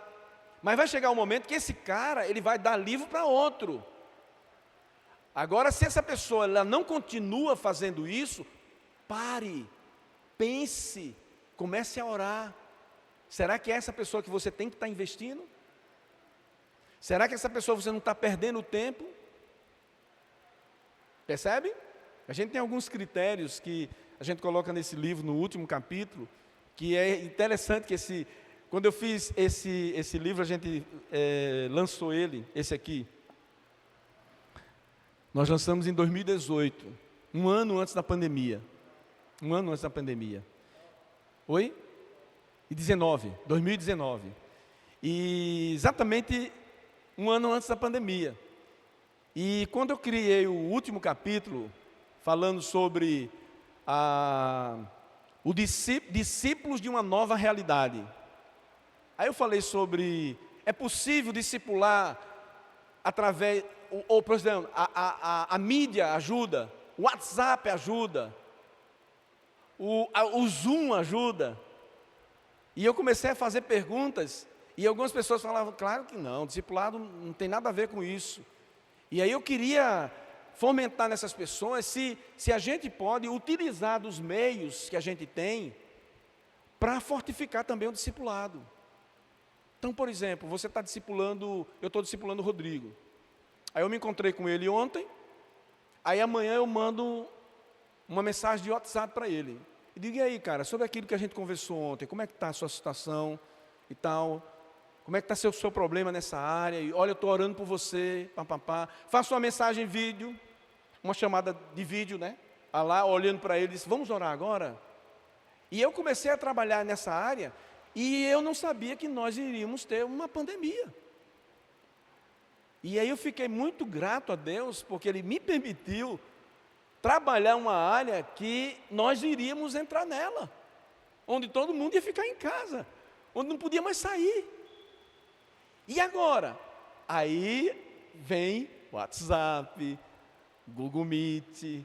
mas vai chegar um momento que esse cara, ele vai dar livro para outro. Agora, se essa pessoa ela não continua fazendo isso, pare, pense, comece a orar. Será que é essa pessoa que você tem que estar investindo? Será que essa pessoa você não está perdendo o tempo? Percebe? A gente tem alguns critérios que a gente coloca nesse livro, no último capítulo, que é interessante que quando eu fiz esse livro, a gente lançou esse aqui. Nós lançamos em 2018, um ano antes da pandemia. Oi? 2019. E exatamente um ano antes da pandemia. E quando eu criei o último capítulo, falando sobre discípulos de uma nova realidade, aí eu falei sobre, é possível discipular através, ou por exemplo, a mídia ajuda, o WhatsApp ajuda, o Zoom ajuda. E eu comecei a fazer perguntas, e algumas pessoas falavam, claro que não, discipulado não tem nada a ver com isso. E aí eu queria fomentar nessas pessoas se a gente pode utilizar dos meios que a gente tem para fortificar também o discipulado. Então, por exemplo, você está discipulando, eu estou discipulando o Rodrigo. Aí eu me encontrei com ele ontem, aí amanhã eu mando uma mensagem de WhatsApp para ele. E digo, e aí, cara, sobre aquilo que a gente conversou ontem, como é que está a sua situação e tal? Como é que está o seu problema nessa área? E, olha, eu estou orando por você, papapá. Faço uma mensagem em vídeo, uma chamada de vídeo, né? Lá, olhando para ele, disse, vamos orar agora? E eu comecei a trabalhar nessa área, e eu não sabia que nós iríamos ter uma pandemia. E aí eu fiquei muito grato a Deus, porque Ele me permitiu trabalhar uma área que nós iríamos entrar nela, onde todo mundo ia ficar em casa, onde não podia mais sair. E agora? Aí vem o WhatsApp, Google Meet,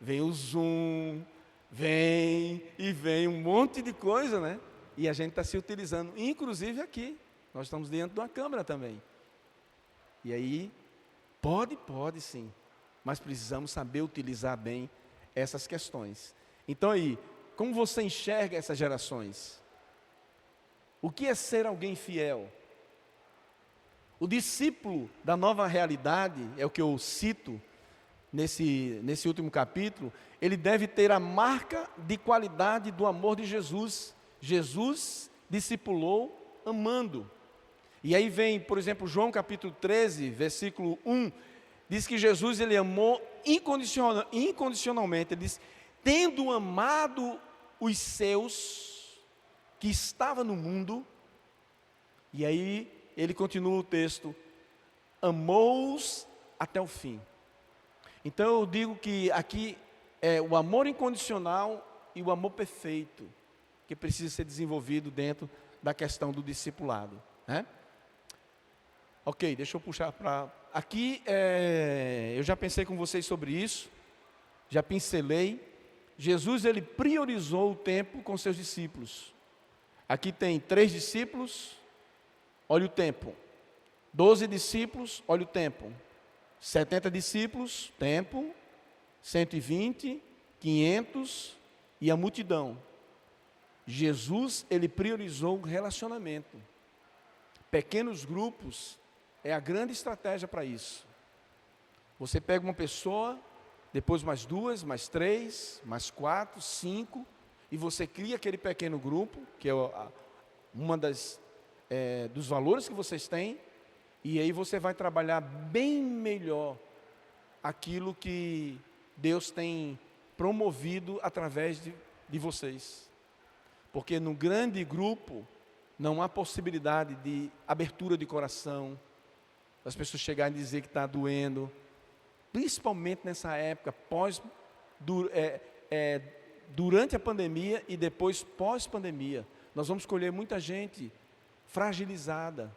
vem o Zoom, vem um monte de coisa, né? E a gente está se utilizando, inclusive aqui, nós estamos dentro de uma câmera também. E aí, pode sim, mas precisamos saber utilizar bem essas questões. Então aí, como você enxerga essas gerações? O que é ser alguém fiel? O discípulo da nova realidade, é o que eu cito nesse último capítulo, ele deve ter a marca de qualidade do amor de Jesus. Jesus discipulou amando. E aí vem, por exemplo, João capítulo 13, versículo 1, diz que Jesus ele amou incondicionalmente, ele diz, tendo amado os seus que estavam no mundo, e aí ele continua o texto, amou-os até o fim. Então eu digo que aqui é o amor incondicional e o amor perfeito, que precisa ser desenvolvido dentro da questão do discipulado, né? Ok, deixa eu puxar para... Aqui, eu já pensei com vocês sobre isso, já pincelei. Jesus, ele priorizou o tempo com seus discípulos. Aqui tem 3 discípulos, olha o tempo. 12 discípulos, olha o tempo. 70 discípulos, tempo. 120, 500 e a multidão. Jesus, ele priorizou o relacionamento. Pequenos grupos é a grande estratégia para isso. Você pega uma pessoa, depois mais 2, mais 3, mais 4, 5, e você cria aquele pequeno grupo, que é uma dos valores que vocês têm, e aí você vai trabalhar bem melhor aquilo que Deus tem promovido através de vocês. Porque no grande grupo não há possibilidade de abertura de coração, as pessoas chegarem e dizer que está doendo, principalmente nessa época, durante a pandemia e depois pós-pandemia. Nós vamos colher muita gente fragilizada,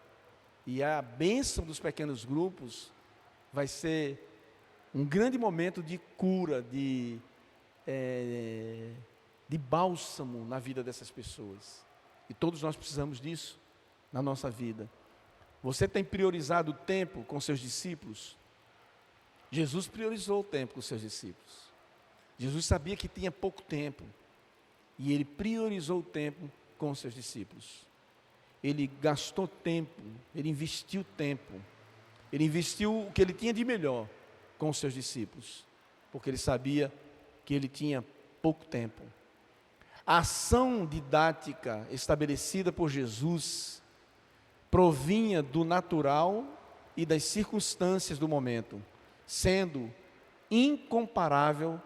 e a bênção dos pequenos grupos vai ser um grande momento de cura, de bálsamo na vida dessas pessoas. E todos nós precisamos disso na nossa vida. Você tem priorizado o tempo com seus discípulos? Jesus priorizou o tempo com seus discípulos. Jesus sabia que tinha pouco tempo, e ele priorizou o tempo com seus discípulos. Ele gastou tempo, ele investiu tempo, ele investiu o que ele tinha de melhor com os seus discípulos, porque ele sabia que ele tinha pouco tempo. A ação didática estabelecida por Jesus provinha do natural e das circunstâncias do momento, sendo incomparável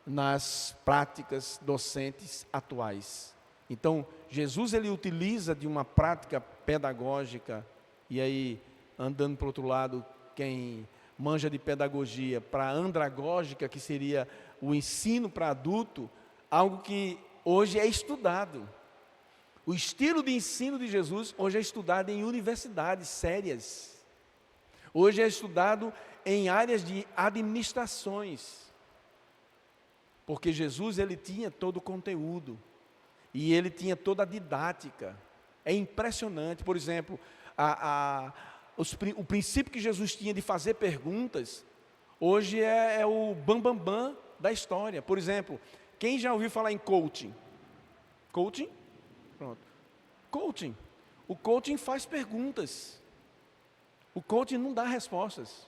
nas práticas docentes atuais. Então, Jesus ele utiliza de uma prática pedagógica, e aí andando para o outro lado, quem manja de pedagogia, para a andragógica, que seria o ensino para adulto, algo que hoje é estudado. O estilo de ensino de Jesus hoje é estudado em universidades sérias. Hoje é estudado em áreas de administrações. Porque Jesus, ele tinha todo o conteúdo. E ele tinha toda a didática. É impressionante. Por exemplo, o princípio que Jesus tinha de fazer perguntas, hoje é o bam da história. Por exemplo, quem já ouviu falar em coaching? Coaching? Pronto. Coaching. O coaching faz perguntas. O coaching não dá respostas.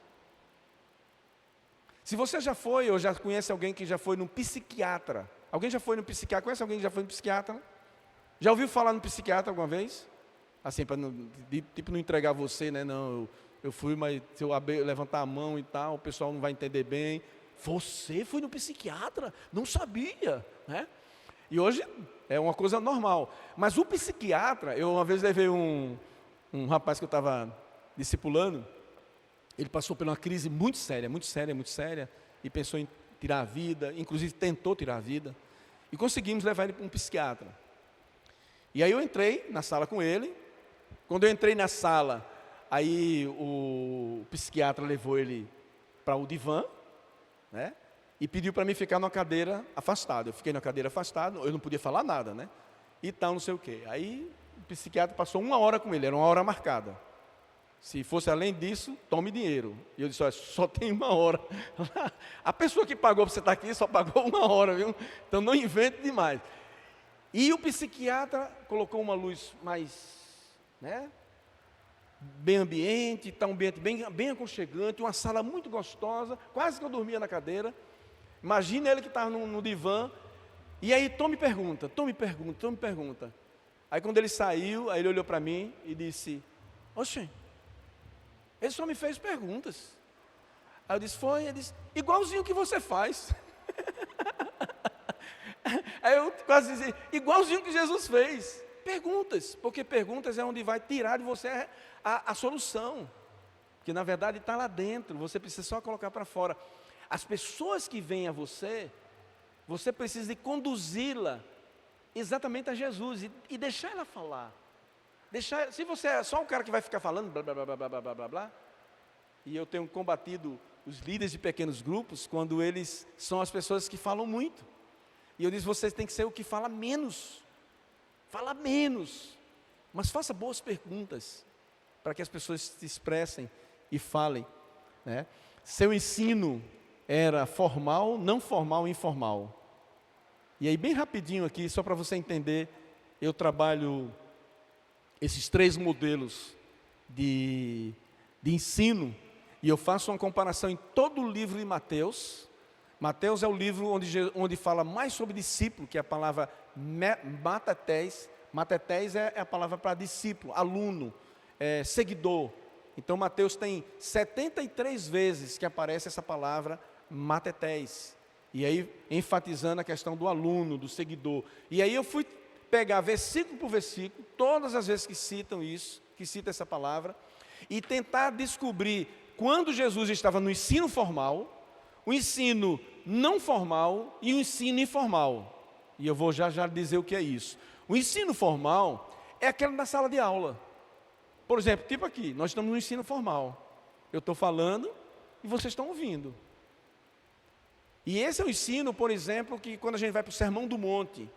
Se você já foi ou já conhece alguém que já foi num psiquiatra, alguém já foi no psiquiatra? Conhece alguém que já foi no psiquiatra? Já ouviu falar no psiquiatra alguma vez? Assim, para não entregar você, né? Não, eu fui, mas se eu levantar a mão e tal, o pessoal não vai entender bem. Você foi no psiquiatra? Não sabia, né? E hoje é uma coisa normal. Mas o psiquiatra, eu uma vez levei um rapaz que eu estava discipulando, ele passou por uma crise muito séria, e pensou em tirar a vida, inclusive tentou tirar a vida, e conseguimos levar ele para um psiquiatra. E aí eu entrei na sala com ele. Quando eu entrei na sala, aí o psiquiatra levou ele para o divã, né? E pediu para mim ficar numa cadeira afastada. Eu fiquei na cadeira afastada, eu não podia falar nada, né? E tal, não sei o quê. Aí o psiquiatra passou 1 hora com ele, era 1 hora marcada. Se fosse além disso, tome dinheiro. E eu disse, olha, só tem 1 hora. A pessoa que pagou para você estar aqui só pagou 1 hora, viu? Então não invente demais. E o psiquiatra colocou uma luz mais, né, bem ambiente, tá um ambiente bem aconchegante, uma sala muito gostosa, quase que eu dormia na cadeira. Imagina ele que estava no divã, e aí tome pergunta. Aí quando ele saiu, aí ele olhou para mim e disse, oxe, ele só me fez perguntas. Aí eu disse, ele disse, igualzinho que você faz. Aí eu quase disse, igualzinho que Jesus fez. Perguntas, porque perguntas é onde vai tirar de você a solução. Que na verdade está lá dentro, você precisa só colocar para fora. As pessoas que vêm a você, você precisa de conduzi-la exatamente a Jesus e deixar ela falar. Se você é só o cara que vai ficar falando, blá, blá, blá, blá, blá, blá, blá, e eu tenho combatido os líderes de pequenos grupos, quando eles são as pessoas que falam muito. E eu disse, vocês têm que ser o que fala menos, mas faça boas perguntas, para que as pessoas se expressem e falem, né? Seu ensino era formal, não formal e informal. E aí bem rapidinho aqui, só para você entender, eu trabalho esses 3 modelos de ensino, e eu faço uma comparação em todo o livro de Mateus. Mateus é o livro onde fala mais sobre discípulo, que é a palavra matetés. Matetés é a palavra para discípulo, aluno, seguidor. Então Mateus tem 73 vezes que aparece essa palavra matetés. E aí enfatizando a questão do aluno, do seguidor. E aí eu fui pegar versículo por versículo, todas as vezes que citam isso, que cita essa palavra, e tentar descobrir quando Jesus estava no ensino formal, o ensino não formal e o ensino informal. E eu vou já dizer o que é isso. O ensino formal é aquele da sala de aula. Por exemplo, tipo aqui, nós estamos no ensino formal. Eu estou falando e vocês estão ouvindo. E esse é o ensino, por exemplo, que quando a gente vai para o Sermão do Monte,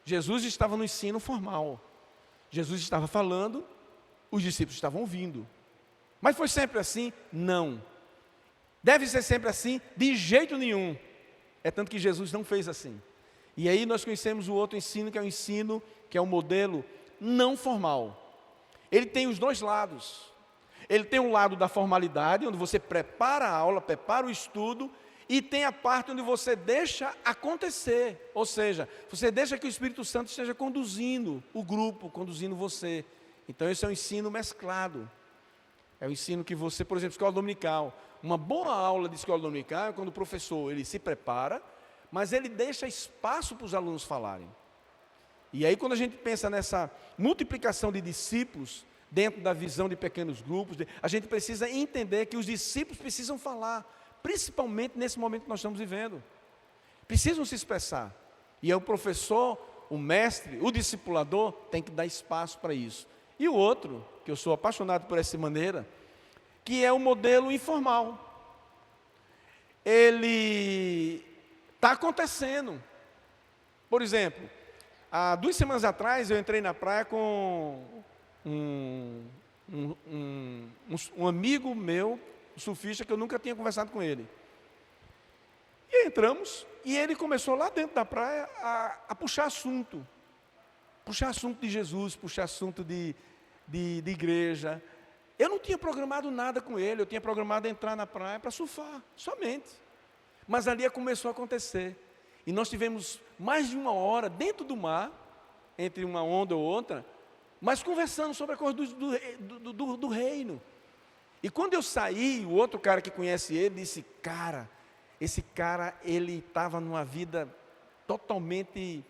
Jesus estava no ensino formal. Jesus estava falando, os discípulos estavam ouvindo. Mas foi sempre assim? Não. Deve ser sempre assim? De jeito nenhum. É tanto que Jesus não fez assim. E aí nós conhecemos o outro ensino, que é o ensino, que é o modelo não formal. Ele tem os 2 lados. Ele tem um lado da formalidade, onde você prepara a aula, prepara o estudo, e tem a parte onde você deixa acontecer. Ou seja, você deixa que o Espírito Santo esteja conduzindo o grupo, conduzindo você. Então esse é um ensino mesclado. É o ensino que você, por exemplo, escola dominical. Uma boa aula de escola dominical é quando o professor ele se prepara, mas ele deixa espaço para os alunos falarem. E aí quando a gente pensa nessa multiplicação de discípulos, dentro da visão de pequenos grupos. A gente precisa entender que os discípulos precisam falar, principalmente nesse momento que nós estamos vivendo. Precisam se expressar. E é o professor, o mestre, o discipulador tem que dar espaço para isso. E o outro, que eu sou apaixonado por essa maneira, que é o modelo informal. Ele está acontecendo. Por exemplo, há 2 semanas atrás eu entrei na praia com um amigo meu, surfista, que eu nunca tinha conversado com ele. E entramos, e ele começou lá dentro da praia a puxar assunto. Puxar assunto de Jesus, puxar assunto de igreja. Eu não tinha programado nada com ele, eu tinha programado entrar na praia para surfar, somente. Mas ali começou a acontecer. E nós tivemos mais de 1 hora dentro do mar, entre uma onda ou outra, mas conversando sobre a coisa do reino. E quando eu saí, o outro cara que conhece ele disse, esse cara, ele estava numa vida totalmente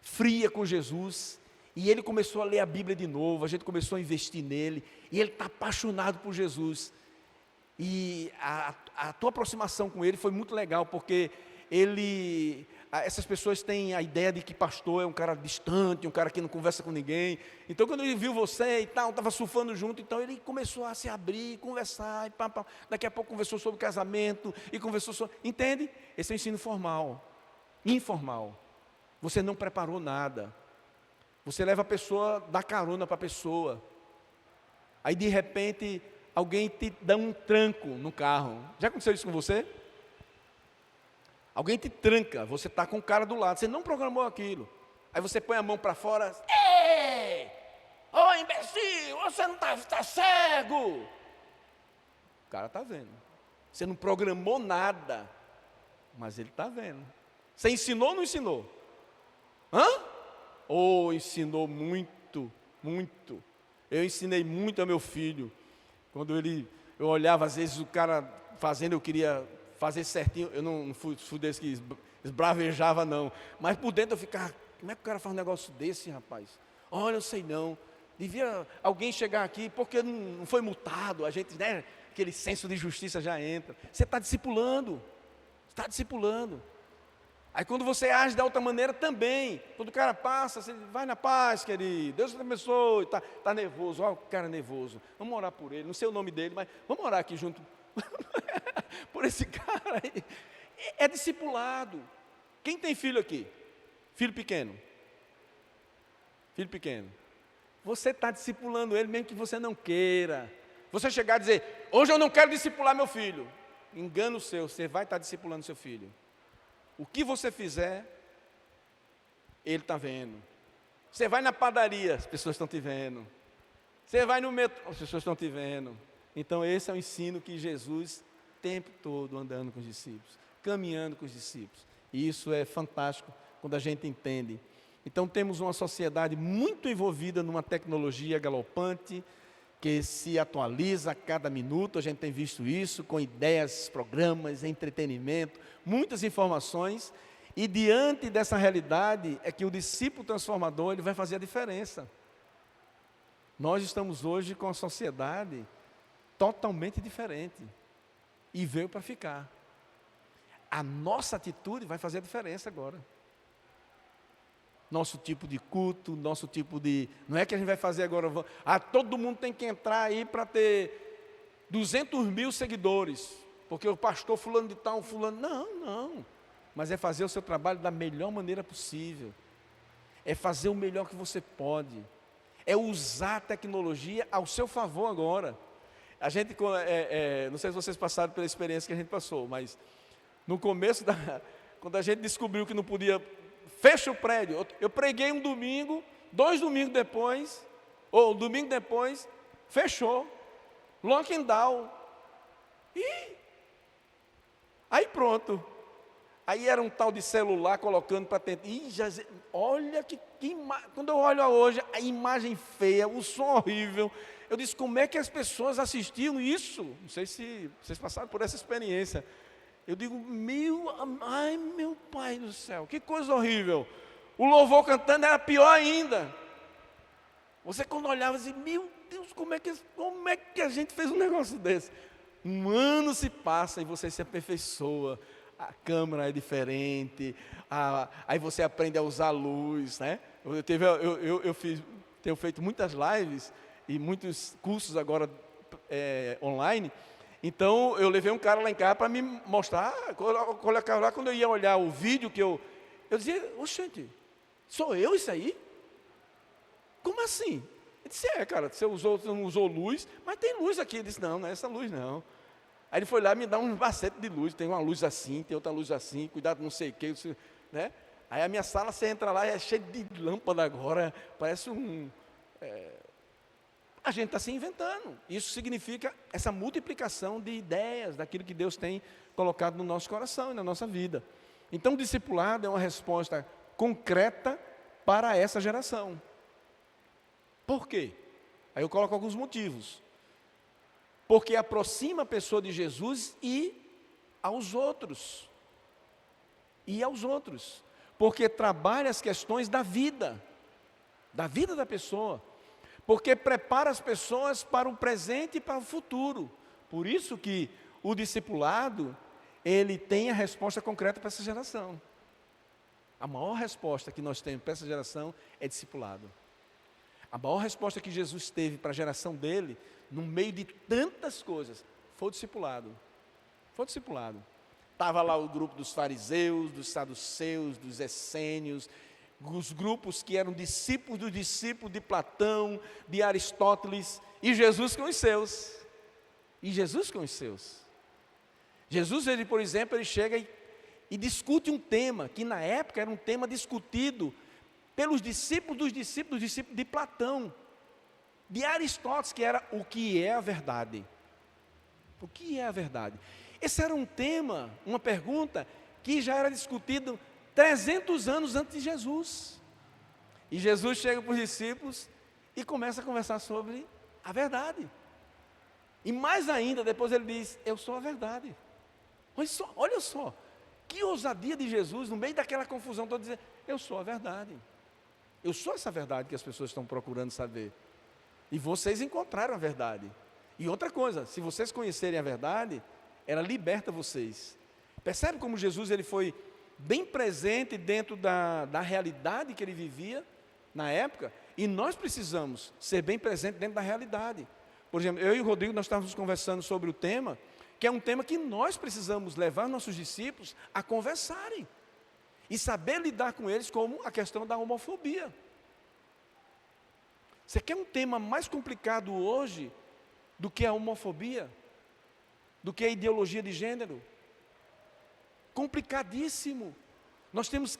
fria com Jesus, e ele começou a ler a Bíblia de novo, a gente começou a investir nele, e ele está apaixonado por Jesus. E a tua aproximação com ele foi muito legal, porque essas pessoas têm a ideia de que pastor é um cara distante, um cara que não conversa com ninguém. Então, quando ele viu você e tal, estava surfando junto, então ele começou a se abrir, conversar, daqui a pouco conversou sobre casamento, e conversou sobre... Entende? Esse é o ensino formal, informal. Você não preparou nada. Você leva a pessoa, dá carona para a pessoa. Aí, de repente, alguém te dá um tranco no carro. Já aconteceu isso com você? Alguém te tranca, você está com o cara do lado, você não programou aquilo. Aí você põe a mão para fora, ei, ô imbecil, você não está cego. O cara está vendo. Você não programou nada, mas ele está vendo. Você ensinou ou não ensinou? Ensinou muito, muito. Eu ensinei muito a meu filho. Quando eu olhava, às vezes o cara fazendo, eu queria fazer certinho. Eu não fui desse que esbravejava, não. Mas por dentro eu ficava, como é que o cara faz um negócio desse, rapaz? Olha, eu sei não. Devia alguém chegar aqui, porque não foi multado. A gente, né, aquele senso de justiça já entra. Você está discipulando. Está discipulando. Aí quando você age da outra maneira também, quando o cara passa, você vai na paz, querido, Deus te abençoe, está nervoso, olha o cara nervoso, vamos orar por ele, não sei o nome dele, mas vamos orar aqui junto, por esse cara aí. É discipulado. Quem tem filho aqui? Filho pequeno? Filho pequeno. Você está discipulando ele mesmo que você não queira. Você chegar a dizer, hoje eu não quero discipular meu filho. Engano seu, você vai estar discipulando seu filho. O que você fizer, ele está vendo. Você vai na padaria, as pessoas estão te vendo. Você vai no metrô, as pessoas estão te vendo. Então esse é o ensino que Jesus, o tempo todo, andando com os discípulos, caminhando com os discípulos. E isso é fantástico quando a gente entende. Então temos uma sociedade muito envolvida numa tecnologia galopante, que se atualiza a cada minuto, a gente tem visto isso, com ideias, programas, entretenimento, muitas informações, e diante dessa realidade é que o discípulo transformador ele vai fazer a diferença. Nós estamos hoje com a sociedade totalmente diferente, e veio para ficar. A nossa atitude vai fazer a diferença agora. Nosso tipo de culto, nosso tipo de... Não é que a gente vai fazer agora... todo mundo tem que entrar aí para ter 200 mil seguidores, porque o pastor fulano de tal, fulano... Não. Mas é fazer o seu trabalho da melhor maneira possível. É fazer o melhor que você pode. É usar a tecnologia ao seu favor agora. A gente... não sei se vocês passaram pela experiência que a gente passou, mas... No começo, quando a gente descobriu que não podia... Fecha o prédio. Eu preguei um domingo, 2 domingos depois, ou um domingo depois, fechou. Lockdown. Aí pronto. Aí era um tal de celular colocando para tentar. Olha que quando eu olho hoje, a imagem feia, o som horrível. Eu disse, como é que as pessoas assistiam isso? Não sei se vocês passaram por essa experiência. Eu digo, meu pai do céu, que coisa horrível. O louvor cantando era pior ainda. Você quando olhava assim, meu Deus, como é que a gente fez um negócio desse? Um ano se passa e você se aperfeiçoa, a câmera é diferente, aí você aprende a usar a luz, né? Tenho feito muitas lives e muitos cursos agora online. Então eu levei um cara lá em casa para me mostrar, quando eu ia olhar o vídeo que eu dizia, oxente, sou eu isso aí? Como assim? Ele disse, cara, você não usou luz, mas tem luz aqui. Ele disse, não é essa luz não. Aí ele foi lá e me dá um bacete de luz, tem uma luz assim, tem outra luz assim, cuidado não sei o que, né? Aí a minha sala, você entra lá, é cheia de lâmpada agora, parece a gente está se inventando. Isso significa essa multiplicação de ideias, daquilo que Deus tem colocado no nosso coração e na nossa vida. Então o discipulado é uma resposta concreta para essa geração. Por quê? Aí eu coloco alguns motivos. Porque aproxima a pessoa de Jesus e aos outros. Porque trabalha as questões da vida da pessoa. Porque prepara as pessoas para o presente e para o futuro. Por isso que o discipulado, ele tem a resposta concreta para essa geração. A maior resposta que nós temos para essa geração é discipulado. A maior resposta que Jesus teve para a geração dele, no meio de tantas coisas, foi o discipulado. Estava lá o grupo dos fariseus, dos saduceus, dos essênios, os grupos que eram discípulos dos discípulos de Platão, de Aristóteles, e Jesus com os seus. Jesus, ele, por exemplo, ele chega e discute um tema, que na época era um tema discutido pelos discípulos dos discípulos de Platão, de Aristóteles, que era o que é a verdade. O que é a verdade? Esse era um tema, uma pergunta, que já era discutido 300 anos antes de Jesus. E Jesus chega para os discípulos e começa a conversar sobre a verdade. E mais ainda, depois ele diz, eu sou a verdade. Olha só, que ousadia de Jesus, no meio daquela confusão toda, dizer, eu sou a verdade. Eu sou essa verdade que as pessoas estão procurando saber. E vocês encontraram a verdade. E outra coisa, se vocês conhecerem a verdade, ela liberta vocês. Percebe como Jesus ele foi bem presente dentro da realidade que ele vivia na época? E nós precisamos ser bem presentes dentro da realidade. Por exemplo, eu e o Rodrigo, nós estávamos conversando sobre o tema, que é um tema que nós precisamos levar nossos discípulos a conversarem. E saber lidar com eles, como a questão da homofobia. Você quer um tema mais complicado hoje do que a homofobia? Do que a ideologia de gênero? Complicadíssimo. Nós temos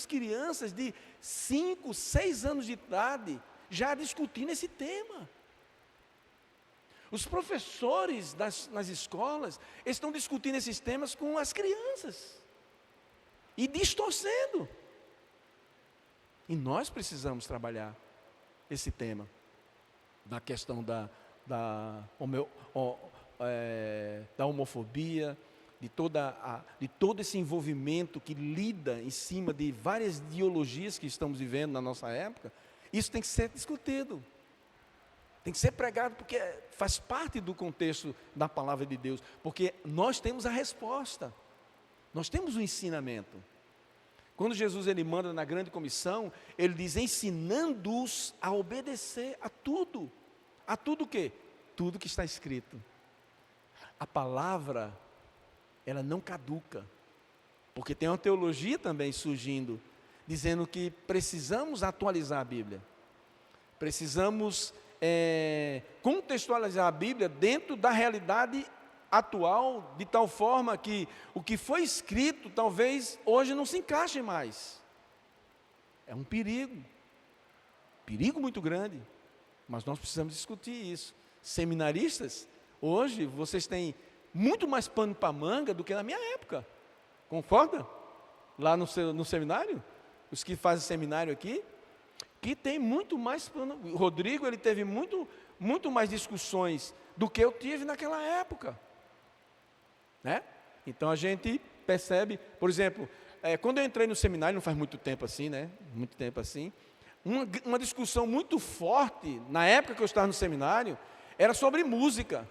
crianças de 5, 6 anos de idade já discutindo esse tema. Os professores nas escolas estão discutindo esses temas com as crianças. E distorcendo. E nós precisamos trabalhar esse tema da questão da homofobia, de todo esse envolvimento que lida em cima de várias ideologias que estamos vivendo na nossa época. Isso tem que ser discutido. Tem que ser pregado porque faz parte do contexto da palavra de Deus. Porque nós temos a resposta. Nós temos o ensinamento. Quando Jesus ele manda na grande comissão, ele diz, ensinando-os a obedecer a tudo. A tudo o quê? Tudo que está escrito. A palavra, ela não caduca. Porque tem uma teologia também surgindo, dizendo que precisamos atualizar a Bíblia. Precisamos contextualizar a Bíblia dentro da realidade atual, de tal forma que o que foi escrito talvez hoje não se encaixe mais. É um perigo muito grande, mas nós precisamos discutir isso. Seminaristas, hoje vocês têm muito mais pano para manga do que na minha época, concorda? Lá no seminário, os que fazem seminário aqui, que tem muito mais pano. O Rodrigo, ele teve muito mais discussões do que eu tive naquela época. Né? Então a gente percebe, por exemplo, quando eu entrei no seminário, não faz muito tempo assim, né? Muito tempo assim, uma discussão muito forte, na época que eu estava no seminário, era sobre música.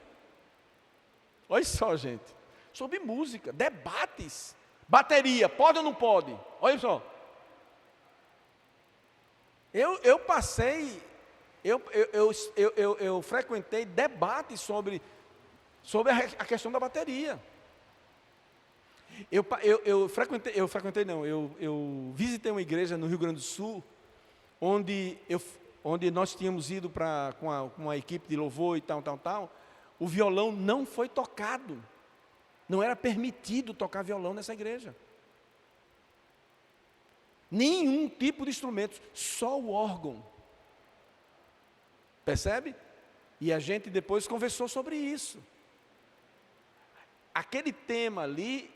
Olha só, gente, sobre música, debates. Bateria, pode ou não pode? Olha só. Eu passei, eu frequentei debates sobre a questão da bateria. Eu visitei uma igreja no Rio Grande do Sul, onde nós tínhamos ido com uma equipe de louvor e tal. O violão não foi tocado. Não era permitido tocar violão nessa igreja. Nenhum tipo de instrumento, só o órgão. Percebe? E a gente depois conversou sobre isso. Aquele tema ali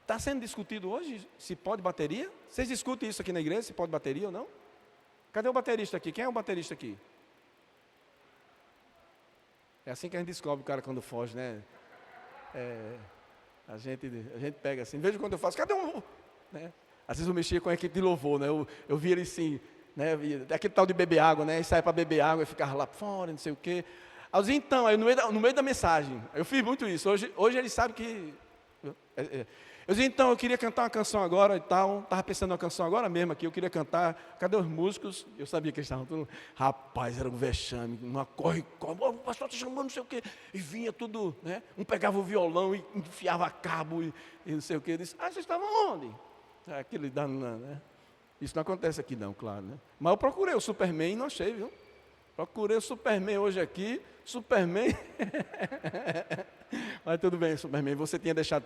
está sendo discutido hoje, se pode bateria. Vocês discutem isso aqui na igreja, se pode bateria ou não? Cadê o baterista aqui? Quem é o baterista aqui? É assim que a gente descobre o cara quando foge, né? A gente pega assim, veja quando eu faço, cadê um? Né? Às vezes eu mexia com a equipe de louvor, né? Eu via ele assim, né? Aquele tal de beber água, né? E saia para beber água e ficava lá fora, não sei o quê. Aí eu dizia, então, aí no meio da mensagem, eu fiz muito isso. Hoje ele sabe que. Eu dizia, então, eu queria cantar uma canção agora e tal. Estava pensando numa canção agora mesmo aqui, eu queria cantar. Cadê os músicos? Eu sabia que eles estavam tudo. Rapaz, era um vexame, uma corre. O pastor está chamando, não sei o quê. E vinha tudo, né? Um pegava o violão e enfiava cabo e não sei o quê. Eu disse, vocês estavam onde? Aquele né? Isso não acontece aqui não, claro, né? Mas eu procurei o Superman e não achei, viu? Procurei o Superman hoje aqui. Superman. Mas tudo bem, Superman. Você tinha deixado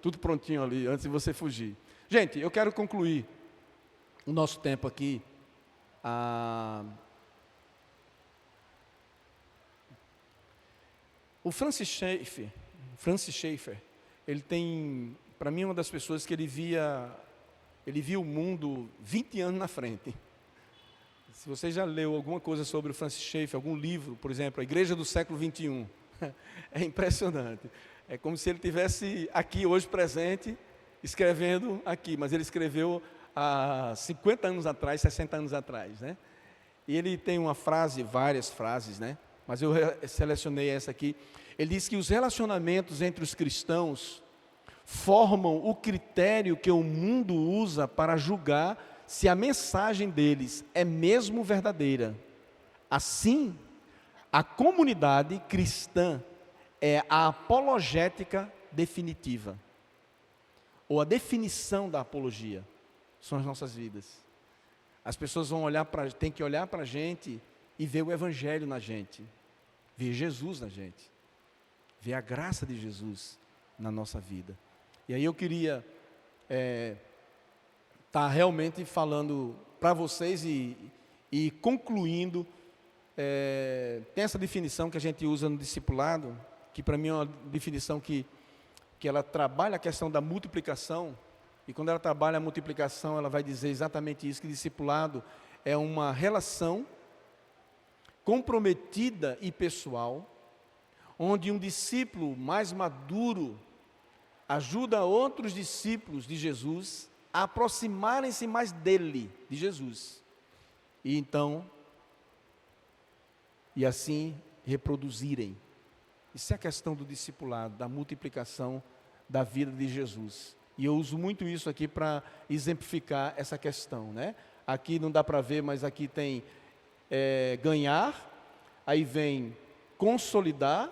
tudo prontinho ali antes de você fugir. Gente, eu quero concluir o nosso tempo aqui. O Francis Schaeffer, ele tem, para mim, uma das pessoas que ele via o mundo 20 anos na frente. Se você já leu alguma coisa sobre o Francis Schaeffer, algum livro, por exemplo, A Igreja do Século XXI, é impressionante. É como se ele estivesse aqui hoje presente, escrevendo aqui, mas ele escreveu há 50 anos atrás, 60 anos atrás, né? E ele tem uma frase, várias frases, né? Mas eu selecionei essa aqui. Ele diz que os relacionamentos entre os cristãos formam o critério que o mundo usa para julgar se a mensagem deles é mesmo verdadeira. Assim, a comunidade cristã é a apologética definitiva, ou a definição da apologia, são as nossas vidas. As pessoas têm que olhar para a gente e ver o Evangelho na gente, ver Jesus na gente, ver a graça de Jesus na nossa vida. E aí eu queria estar realmente falando para vocês e concluindo. Tem essa definição que a gente usa no discipulado, que para mim é uma definição que ela trabalha a questão da multiplicação, e quando ela trabalha a multiplicação, ela vai dizer exatamente isso, que discipulado é uma relação comprometida e pessoal, onde um discípulo mais maduro ajuda outros discípulos de Jesus a aproximarem-se mais dele, de Jesus, e assim reproduzirem. Isso é a questão do discipulado, da multiplicação da vida de Jesus. E eu uso muito isso aqui para exemplificar essa questão, né? Aqui não dá para ver, mas aqui tem ganhar, aí vem consolidar,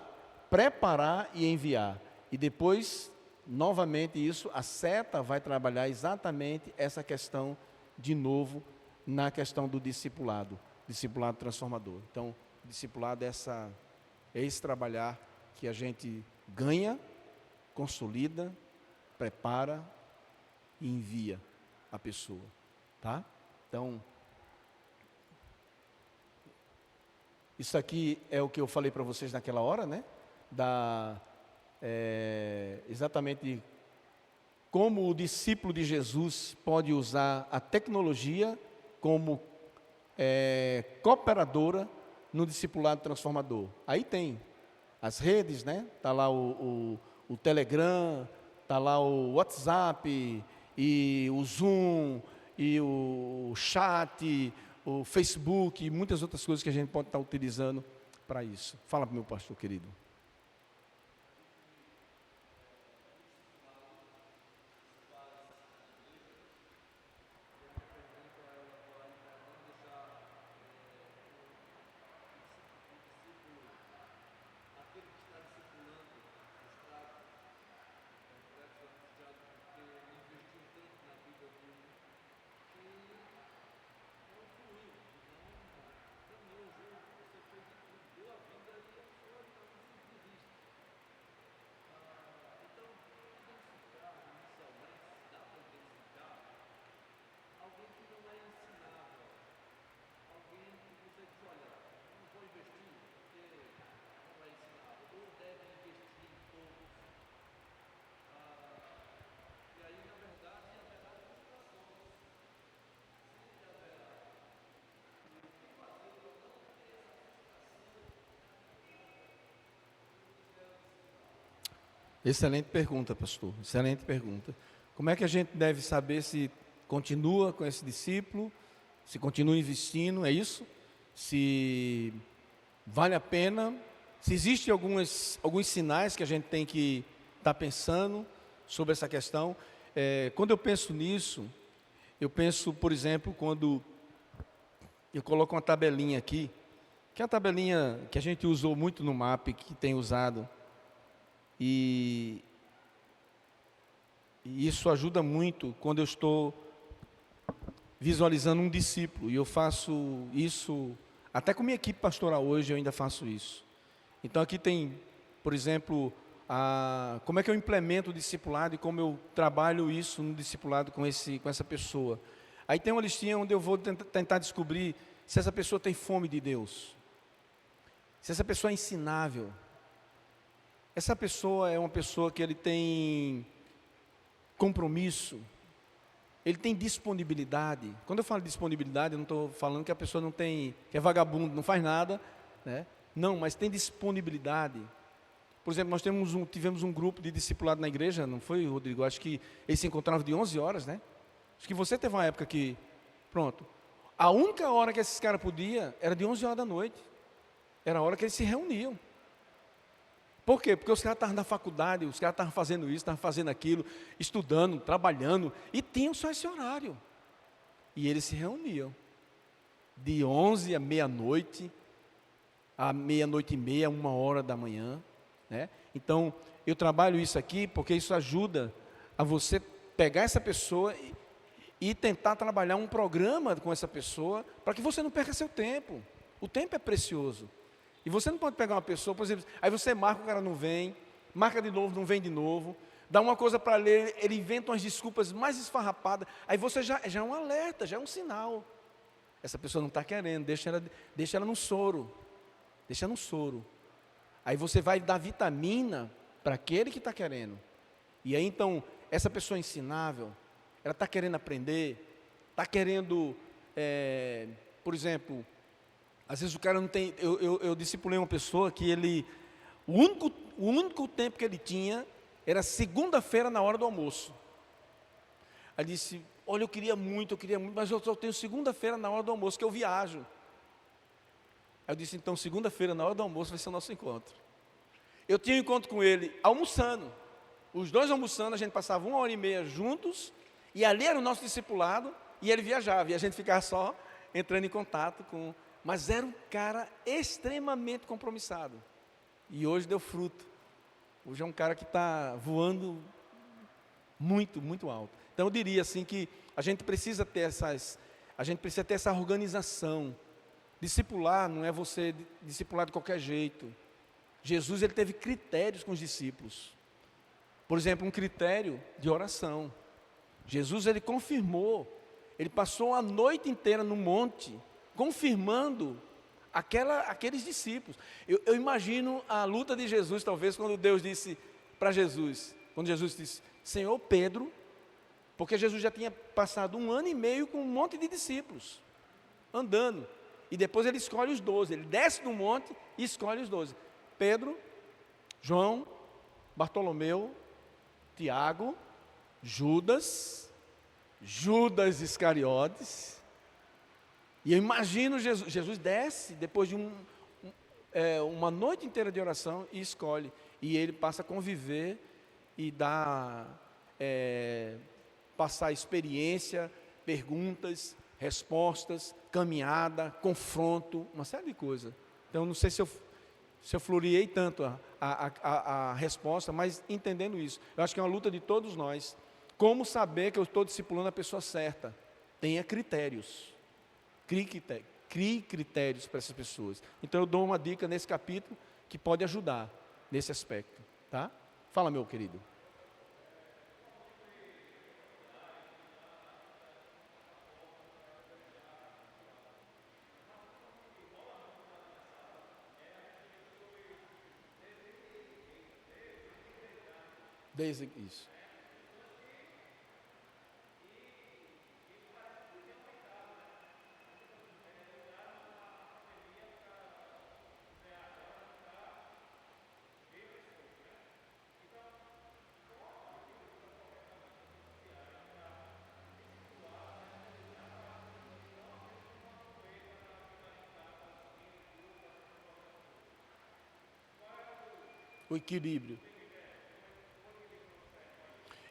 preparar e enviar. E depois, novamente isso, a seta vai trabalhar exatamente essa questão de novo na questão do discipulado transformador. Então, discipulado é esse trabalhar que a gente ganha, consolida, prepara e envia a pessoa, tá? Então, isso aqui é o que eu falei para vocês naquela hora, né? Exatamente como o discípulo de Jesus pode usar a tecnologia como cooperadora no discipulado transformador. Aí tem as redes, né? Está lá o Telegram, está lá o WhatsApp, e o Zoom, e o chat, o Facebook e muitas outras coisas que a gente pode estar utilizando para isso. Fala para o meu pastor querido. Excelente pergunta, pastor. Excelente pergunta. Como é que a gente deve saber se continua com esse discípulo, se continua investindo, é isso? Se vale a pena, se existem alguns sinais que a gente tem que estar pensando sobre essa questão. Quando eu penso nisso, eu penso, por exemplo, quando eu coloco uma tabelinha aqui, que é a tabelinha que a gente usou muito no MAP, que tem usado, e isso ajuda muito quando eu estou visualizando um discípulo, e eu faço isso, até com minha equipe pastoral hoje eu ainda faço isso. Então aqui tem, por exemplo, como é que eu implemento o discipulado e como eu trabalho isso no discipulado com essa pessoa. Aí tem uma listinha onde eu vou tentar descobrir se essa pessoa tem fome de Deus, se essa pessoa é ensinável. Essa pessoa é uma pessoa que ele tem compromisso, ele tem disponibilidade. Quando eu falo disponibilidade, eu não estou falando que a pessoa não tem, que é vagabundo, não faz nada, né? Não, mas tem disponibilidade. Por exemplo, nós tivemos um grupo de discipulado na igreja, não foi, Rodrigo? Acho que eles se encontravam de 11 horas, né? Acho que você teve uma época que, pronto, a única hora que esses caras podiam era de 11 horas da noite. Era a hora que eles se reuniam. Por quê? Porque os caras estavam na faculdade, os caras estavam fazendo isso, estavam fazendo aquilo, estudando, trabalhando, e tinham só esse horário. E eles se reuniam, de 11 à meia-noite, à meia-noite e meia, 1 hora da manhã, né? Então, eu trabalho isso aqui porque isso ajuda a você pegar essa pessoa e tentar trabalhar um programa com essa pessoa, para que você não perca seu tempo. O tempo é precioso. E você não pode pegar uma pessoa, por exemplo, aí você marca, o cara não vem, marca de novo, não vem de novo, dá uma coisa para ler, ele inventa umas desculpas mais esfarrapadas, aí você já é um alerta, já é um sinal. Essa pessoa não está querendo, deixa ela no soro, deixa no soro. Aí você vai dar vitamina para aquele que está querendo. E aí então, essa pessoa ensinável, ela está querendo aprender, está querendo, por exemplo, às vezes o cara não tem. Eu discipulei uma pessoa que o único tempo que ele tinha era segunda-feira na hora do almoço. Aí disse: olha, eu queria muito, mas eu só tenho segunda-feira na hora do almoço, que eu viajo. Aí eu disse: então, segunda-feira na hora do almoço vai ser o nosso encontro. Eu tinha um encontro com ele almoçando. Os dois almoçando, a gente passava 1 hora e meia juntos, e ali era o nosso discipulado, e ele viajava, e a gente ficava só entrando em contato com. Mas era um cara extremamente compromissado. E hoje deu fruto. Hoje é um cara que está voando muito, muito alto. Então eu diria assim que a gente precisa ter essa organização. Discipular não é você discipular de qualquer jeito. Jesus, ele teve critérios com os discípulos. Por exemplo, um critério de oração. Jesus, ele confirmou. Ele passou a noite inteira no monte, confirmando aqueles discípulos. Eu imagino a luta de Jesus, talvez, quando Deus disse para Jesus, quando Jesus disse: Senhor, Pedro, porque Jesus já tinha passado 1 ano e meio com um monte de discípulos, andando, e depois ele escolhe os 12, ele desce do monte e escolhe os 12, Pedro, João, Bartolomeu, Tiago, Judas Judas Iscariotes. E eu imagino Jesus desce depois de uma noite inteira de oração e escolhe. E ele passa a conviver e passar experiência, perguntas, respostas, caminhada, confronto, uma série de coisas. Então, não sei se eu floreei tanto a resposta, mas entendendo isso, eu acho que é uma luta de todos nós. Como saber que eu estou discipulando a pessoa certa? Tenha critérios. Crie critérios para essas pessoas. Então, eu dou uma dica nesse capítulo que pode ajudar nesse aspecto. Tá? Fala, meu querido. Desde isso. O equilíbrio.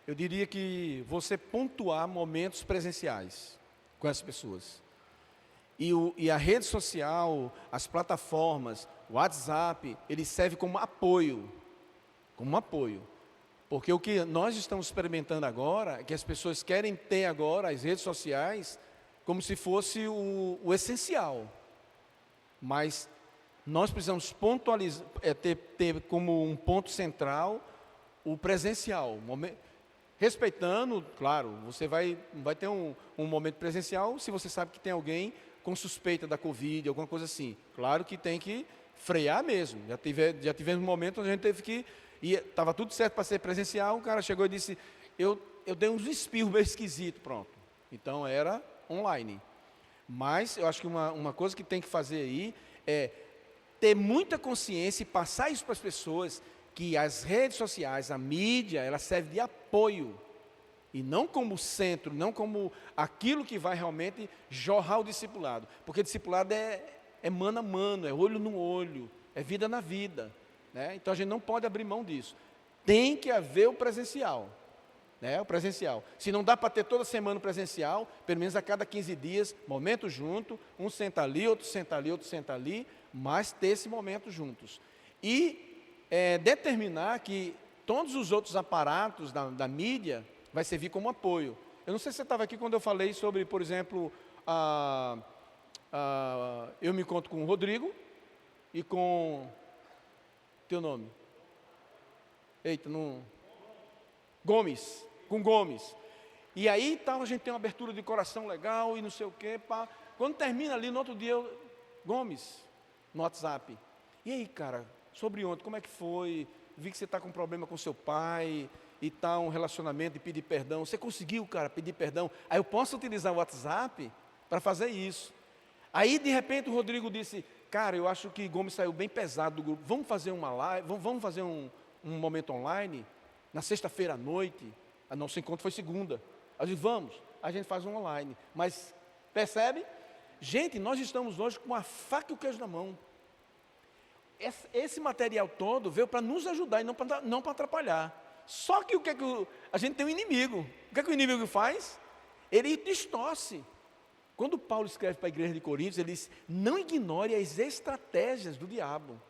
Eu diria que você pontuar momentos presenciais com as pessoas. E a rede social, as plataformas, o WhatsApp, ele serve como apoio. Como apoio. Porque o que nós estamos experimentando agora, é que as pessoas querem ter agora as redes sociais como se fosse o essencial. Mas nós precisamos pontualizar, ter como um ponto central o presencial. Respeitando, claro, você vai ter um momento presencial se você sabe que tem alguém com suspeita da Covid, alguma coisa assim. Claro que tem que frear mesmo. Já tivemos um momento onde a gente teve que... Estava tudo certo para ser presencial, o cara chegou e disse, eu dei uns espirros meio esquisitos, pronto. Então era online. Mas eu acho que uma coisa que tem que fazer aí é ter muita consciência e passar isso para as pessoas, que as redes sociais, a mídia, ela serve de apoio, e não como centro, não como aquilo que vai realmente jorrar o discipulado, porque discipulado é mano a mano, é olho no olho, é vida na vida, né? Então a gente não pode abrir mão disso, tem que haver o presencial, né? O presencial, se não dá para ter toda semana presencial, pelo menos a cada 15 dias, momento junto, um senta ali, outro senta ali, outro senta ali, mas ter esse momento juntos, e determinar que todos os outros aparatos da mídia vai servir como apoio. Eu não sei se você estava aqui quando eu falei sobre, por exemplo, eu me encontro com o Rodrigo e com teu nome. Eita, não. Gomes, com Gomes. E aí tal, a gente tem uma abertura de coração legal e não sei o quê. Pá. Quando termina ali, no outro dia, Gomes, no WhatsApp. E aí, cara, sobre ontem, como é que foi? Vi que você está com problema com seu pai e está um relacionamento de pedir perdão. Você conseguiu, cara, pedir perdão? Aí eu posso utilizar o WhatsApp para fazer isso. Aí, de repente, o Rodrigo disse, cara, eu acho que Gomes saiu bem pesado do grupo. Vamos fazer uma live, vamos fazer um momento online, na sexta-feira à noite. A nosso encontro foi segunda. A gente, vamos, a gente faz um online. Mas, percebe? Gente, nós estamos hoje com a faca e o queijo na mão. Esse material todo veio para nos ajudar e não para atrapalhar. Só que a gente tem um inimigo. O que é que o inimigo faz? Ele distorce. Quando Paulo escreve para a igreja de Coríntios, ele diz, não ignore as estratégias do diabo.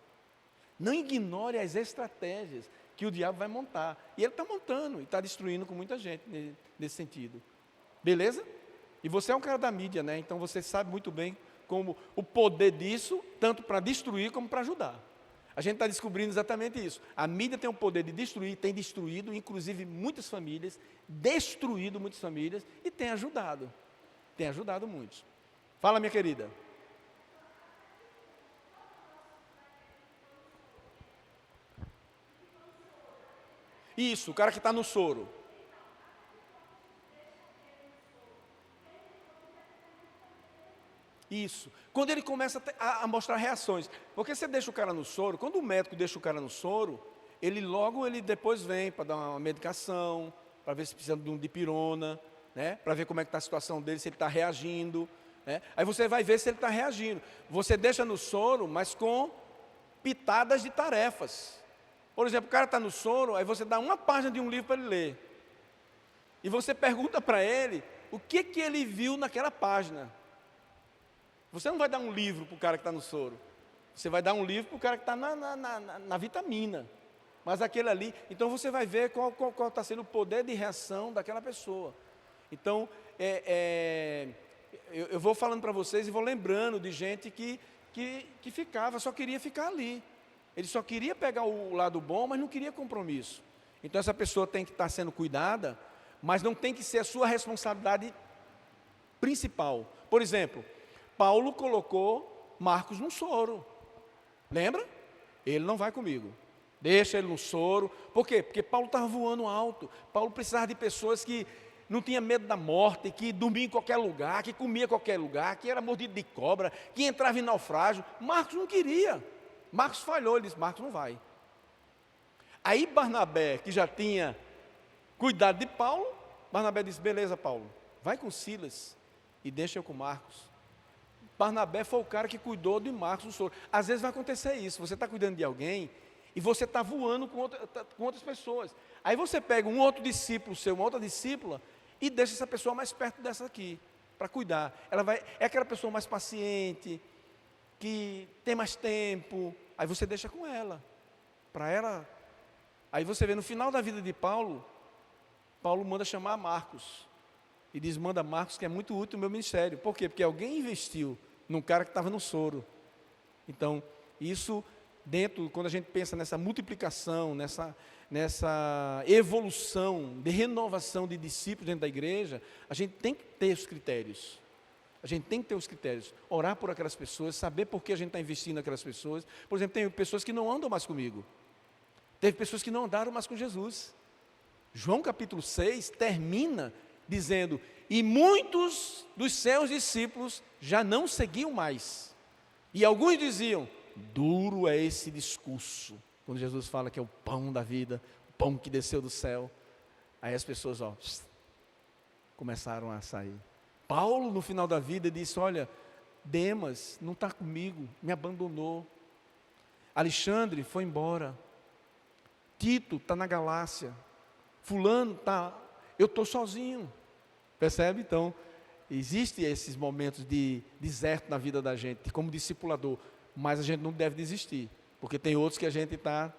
Não ignore as estratégias que o diabo vai montar. E ele está montando e está destruindo com muita gente nesse sentido. Beleza? E você é um cara da mídia, né? Então você sabe muito bem como o poder disso, tanto para destruir como para ajudar. A gente está descobrindo exatamente isso. A mídia tem o poder de destruir, tem destruído, inclusive muitas famílias, destruído muitas famílias e tem ajudado. Tem ajudado muitos. Fala, minha querida. Isso, o cara que está no soro. Isso. Quando ele começa a mostrar reações. Porque você deixa o cara no soro, quando o médico deixa o cara no soro, ele depois vem para dar uma medicação, para ver se precisa de um dipirona, né, para ver como é que está a situação dele, se ele está reagindo, né? Aí você vai ver se ele está reagindo. Você deixa no soro, mas com pitadas de tarefas. Por exemplo, o cara está no soro, aí você dá uma página de um livro para ele ler. E você pergunta para ele o que ele viu naquela página. Você não vai dar um livro para o cara que está no soro. Você vai dar um livro para o cara que está na vitamina. Mas aquele ali, então você vai ver qual está sendo o poder de reação daquela pessoa. Então, eu vou falando para vocês e vou lembrando de gente que ficava, só queria ficar ali. Ele só queria pegar o lado bom, mas não queria compromisso. Então essa pessoa tem que estar sendo cuidada, mas não tem que ser a sua responsabilidade principal. Por exemplo, Paulo colocou Marcos no soro. Lembra? Ele não vai comigo. Deixa ele no soro. Por quê? Porque Paulo estava voando alto. Paulo precisava de pessoas que não tinham medo da morte, que dormia em qualquer lugar, que comia em qualquer lugar, que era mordido de cobra, que entrava em naufrágio. Marcos não queria. Marcos falhou, ele disse, Marcos não vai. Aí Barnabé, que já tinha cuidado de Paulo, Barnabé disse, beleza, Paulo, vai com Silas e deixa eu com Marcos. Barnabé foi o cara que cuidou de Marcos no soro. Às vezes vai acontecer isso, você está cuidando de alguém e você está voando com outras pessoas. Aí você pega um outro discípulo seu, uma outra discípula, e deixa essa pessoa mais perto dessa aqui, para cuidar. É aquela pessoa mais paciente, que tem mais tempo, aí você deixa com ela, para ela. Aí você vê no final da vida de Paulo, Paulo manda chamar Marcos, e diz, manda Marcos que é muito útil no meu ministério. Por quê? Porque alguém investiu num cara que estava no soro. Então, isso quando a gente pensa nessa multiplicação, nessa evolução, de renovação de discípulos dentro da igreja, a gente tem que ter os critérios. A gente tem que ter os critérios, orar por aquelas pessoas, saber por que a gente está investindo naquelas pessoas. Por exemplo, tem pessoas que não andam mais comigo. Teve pessoas que não andaram mais com Jesus. João capítulo 6 termina dizendo, e muitos dos seus discípulos já não seguiam mais. E alguns diziam, duro é esse discurso, quando Jesus fala que é o pão da vida, o pão que desceu do céu. Aí as pessoas começaram a sair. Paulo, no final da vida, disse, olha, Demas não está comigo, me abandonou. Alexandre foi embora. Tito está na Galácia. Fulano está, eu estou sozinho. Percebe? Então, existem esses momentos de deserto na vida da gente, como discipulador, mas a gente não deve desistir, porque tem outros que a gente está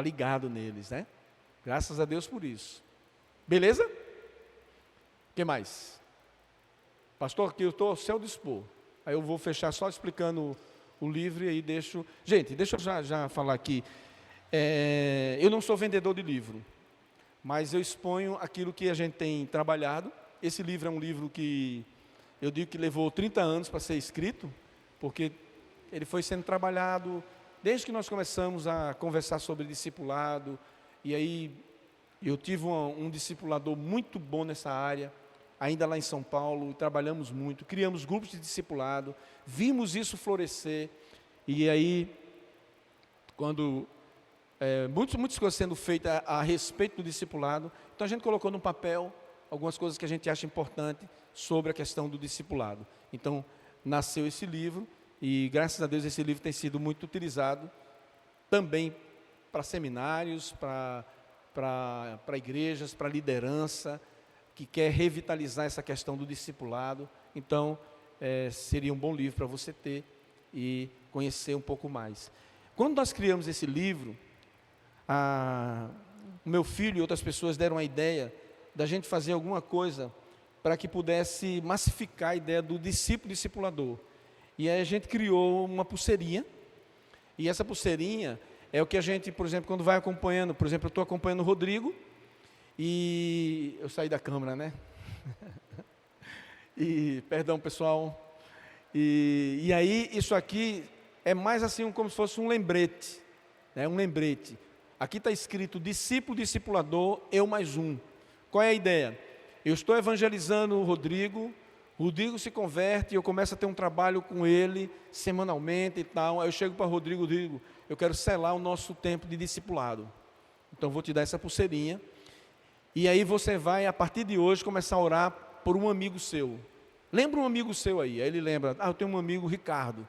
ligado neles, né? Graças a Deus por isso. Beleza? O que mais? Pastor, aqui eu estou ao seu dispor. Aí eu vou fechar só explicando o livro e aí deixo... Gente, deixa eu já falar aqui. Eu não sou vendedor de livro, mas eu exponho aquilo que a gente tem trabalhado. Esse livro é um livro que eu digo que levou 30 anos para ser escrito, porque ele foi sendo trabalhado desde que nós começamos a conversar sobre discipulado. E aí eu tive um discipulador muito bom nessa área, ainda lá em São Paulo, trabalhamos muito, criamos grupos de discipulado, vimos isso florescer, e aí, quando muitas coisas sendo feitas a respeito do discipulado, então a gente colocou no papel algumas coisas que a gente acha importante sobre a questão do discipulado. Então, nasceu esse livro, e graças a Deus esse livro tem sido muito utilizado também para seminários, para igrejas, para liderança, que quer revitalizar essa questão do discipulado. Então, seria um bom livro para você ter e conhecer um pouco mais. Quando nós criamos esse livro, o meu filho e outras pessoas deram a ideia da gente fazer alguma coisa para que pudesse massificar a ideia do discípulo discipulador. E aí a gente criou uma pulseirinha, e essa pulseirinha é o que a gente, por exemplo, quando vai acompanhando, por exemplo, eu estou acompanhando o Rodrigo, e eu saí da câmera, né? E, perdão, pessoal. E aí, isso aqui é mais assim, como se fosse um lembrete, né? Um lembrete. Aqui está escrito, discípulo, discipulador, eu mais um. Qual é a ideia? Eu estou evangelizando o Rodrigo se converte, eu começo a ter um trabalho com ele, semanalmente e tal. Aí eu chego para o Rodrigo, eu quero selar o nosso tempo de discipulado. Então, vou te dar essa pulseirinha. E aí você vai, a partir de hoje, começar a orar por um amigo seu. Lembra um amigo seu aí ele lembra, eu tenho um amigo Ricardo.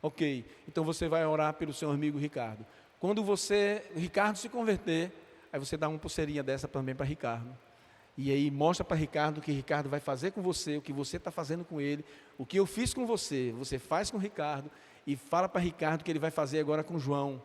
Ok, então você vai orar pelo seu amigo Ricardo. Quando Ricardo se converter, aí você dá uma pulseirinha dessa também para Ricardo. E aí mostra para Ricardo o que Ricardo vai fazer com você, o que você está fazendo com ele, o que eu fiz com você, você faz com Ricardo, e fala para Ricardo que ele vai fazer agora com João.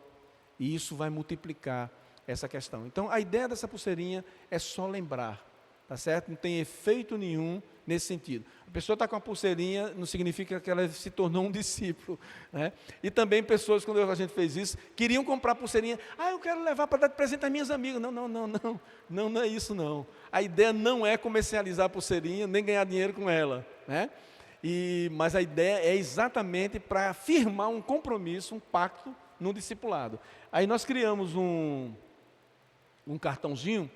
E isso vai multiplicar essa questão. Então a ideia dessa pulseirinha é só lembrar, tá certo? Não tem efeito nenhum nesse sentido. A pessoa está com a pulseirinha, não significa que ela se tornou um discípulo, né? E também pessoas, quando a gente fez isso, queriam comprar pulseirinha. Eu quero levar para dar de presente às minhas amigas. Não é isso não. A ideia não é comercializar a pulseirinha, nem ganhar dinheiro com ela, né? Mas a ideia é exatamente para firmar um compromisso, um pacto no discipulado. Aí nós criamos um cartãozinho,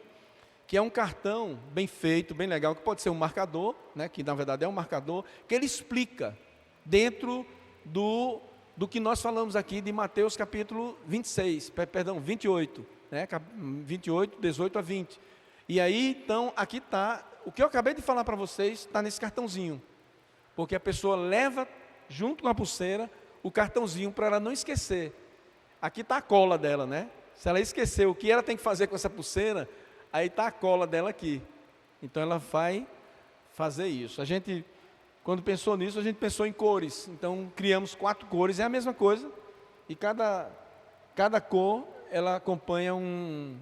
que é um cartão bem feito, bem legal, que pode ser um marcador, né, que na verdade é um marcador, que ele explica dentro do que nós falamos aqui de Mateus capítulo 28, né, 28, 18 a 20. E aí, então, aqui está, o que eu acabei de falar para vocês, está nesse cartãozinho, porque a pessoa leva, junto com a pulseira, o cartãozinho para ela não esquecer. Aqui está a cola dela, né? Se ela esquecer o que ela tem que fazer com essa pulseira, aí está a cola dela aqui. Então ela vai fazer isso. A gente, quando pensou nisso, a gente pensou em cores. Então criamos 4 cores, é a mesma coisa. E cada cor, ela acompanha um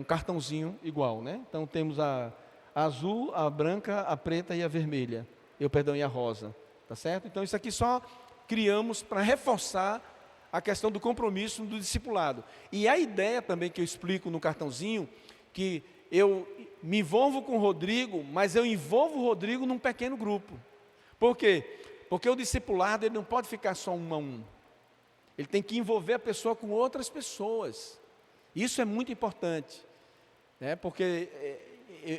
cartãozinho igual, né? Então temos a azul, a branca, a preta e a vermelha. E a rosa, tá certo? Então isso aqui só criamos para reforçar a questão do compromisso do discipulado. E a ideia também que eu explico no cartãozinho, que eu me envolvo com o Rodrigo, mas eu envolvo o Rodrigo num pequeno grupo. Por quê? Porque o discipulado ele não pode ficar só 1 a 1. Ele tem que envolver a pessoa com outras pessoas. Isso é muito importante, né? Porque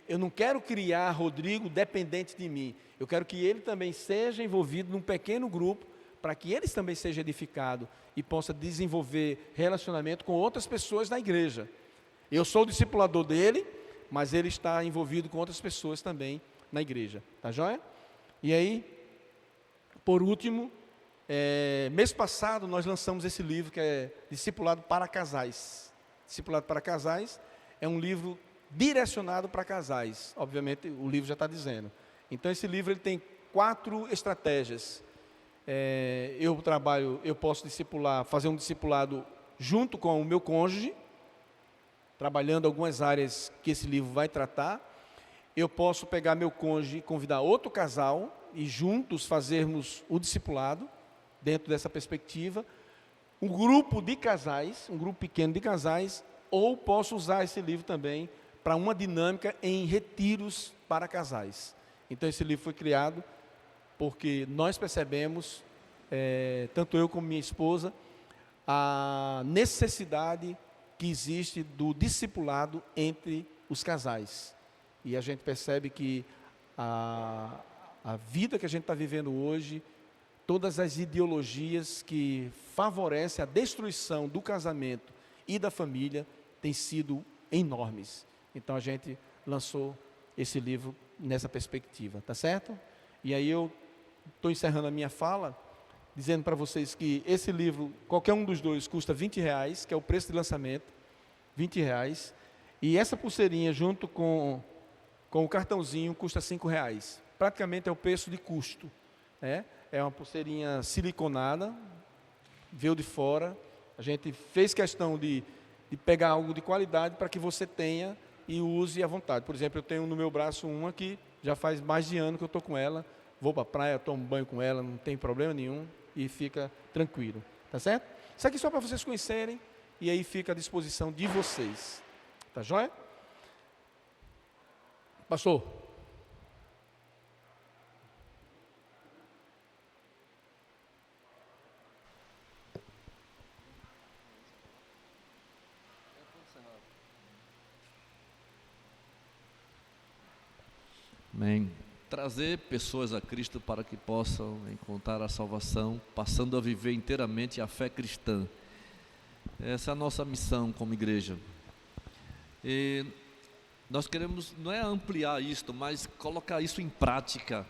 eu não quero criar Rodrigo dependente de mim. Eu quero que ele também seja envolvido num pequeno grupo, para que eles também sejam edificados e possa desenvolver relacionamento com outras pessoas da igreja. Eu sou o discipulador dele, mas ele está envolvido com outras pessoas também na igreja. Tá joia? E aí, por último, mês passado nós lançamos esse livro que é Discipulado para Casais. Discipulado para Casais é um livro direcionado para casais. Obviamente, o livro já está dizendo. Então, esse livro ele tem 4 estratégias. Eu posso fazer um discipulado junto com o meu cônjuge, trabalhando algumas áreas que esse livro vai tratar. Eu posso pegar meu cônjuge e convidar outro casal e juntos fazermos o discipulado dentro dessa perspectiva. Um grupo de casais, um grupo pequeno de casais, ou posso usar esse livro também para uma dinâmica em retiros para casais. Então esse livro foi criado porque nós percebemos, tanto eu como minha esposa, a necessidade que existe do discipulado entre os casais. E a gente percebe que a vida que a gente está vivendo hoje, todas as ideologias que favorecem a destruição do casamento e da família, têm sido enormes. Então a gente lançou esse livro nessa perspectiva, tá certo? E aí eu estou encerrando a minha fala, dizendo para vocês que esse livro, qualquer um dos dois, custa R$20, que é o preço de lançamento, R$20, e essa pulseirinha junto com o cartãozinho custa R$5. Praticamente é o preço de custo, né? É uma pulseirinha siliconada, veio de fora, a gente fez questão de pegar algo de qualidade para que você tenha e use à vontade. Por exemplo, eu tenho no meu braço uma que já faz mais de ano que eu estou com ela, vou para a praia, tomo banho com ela, não tem problema nenhum e fica tranquilo, tá certo? Isso aqui só para vocês conhecerem e aí fica à disposição de vocês, tá joia? Pastor. Amém. Trazer pessoas a Cristo para que possam encontrar a salvação, passando a viver inteiramente a fé cristã. Essa é a nossa missão como igreja. E Nós queremos, não é ampliar isto, mas colocar isso em prática.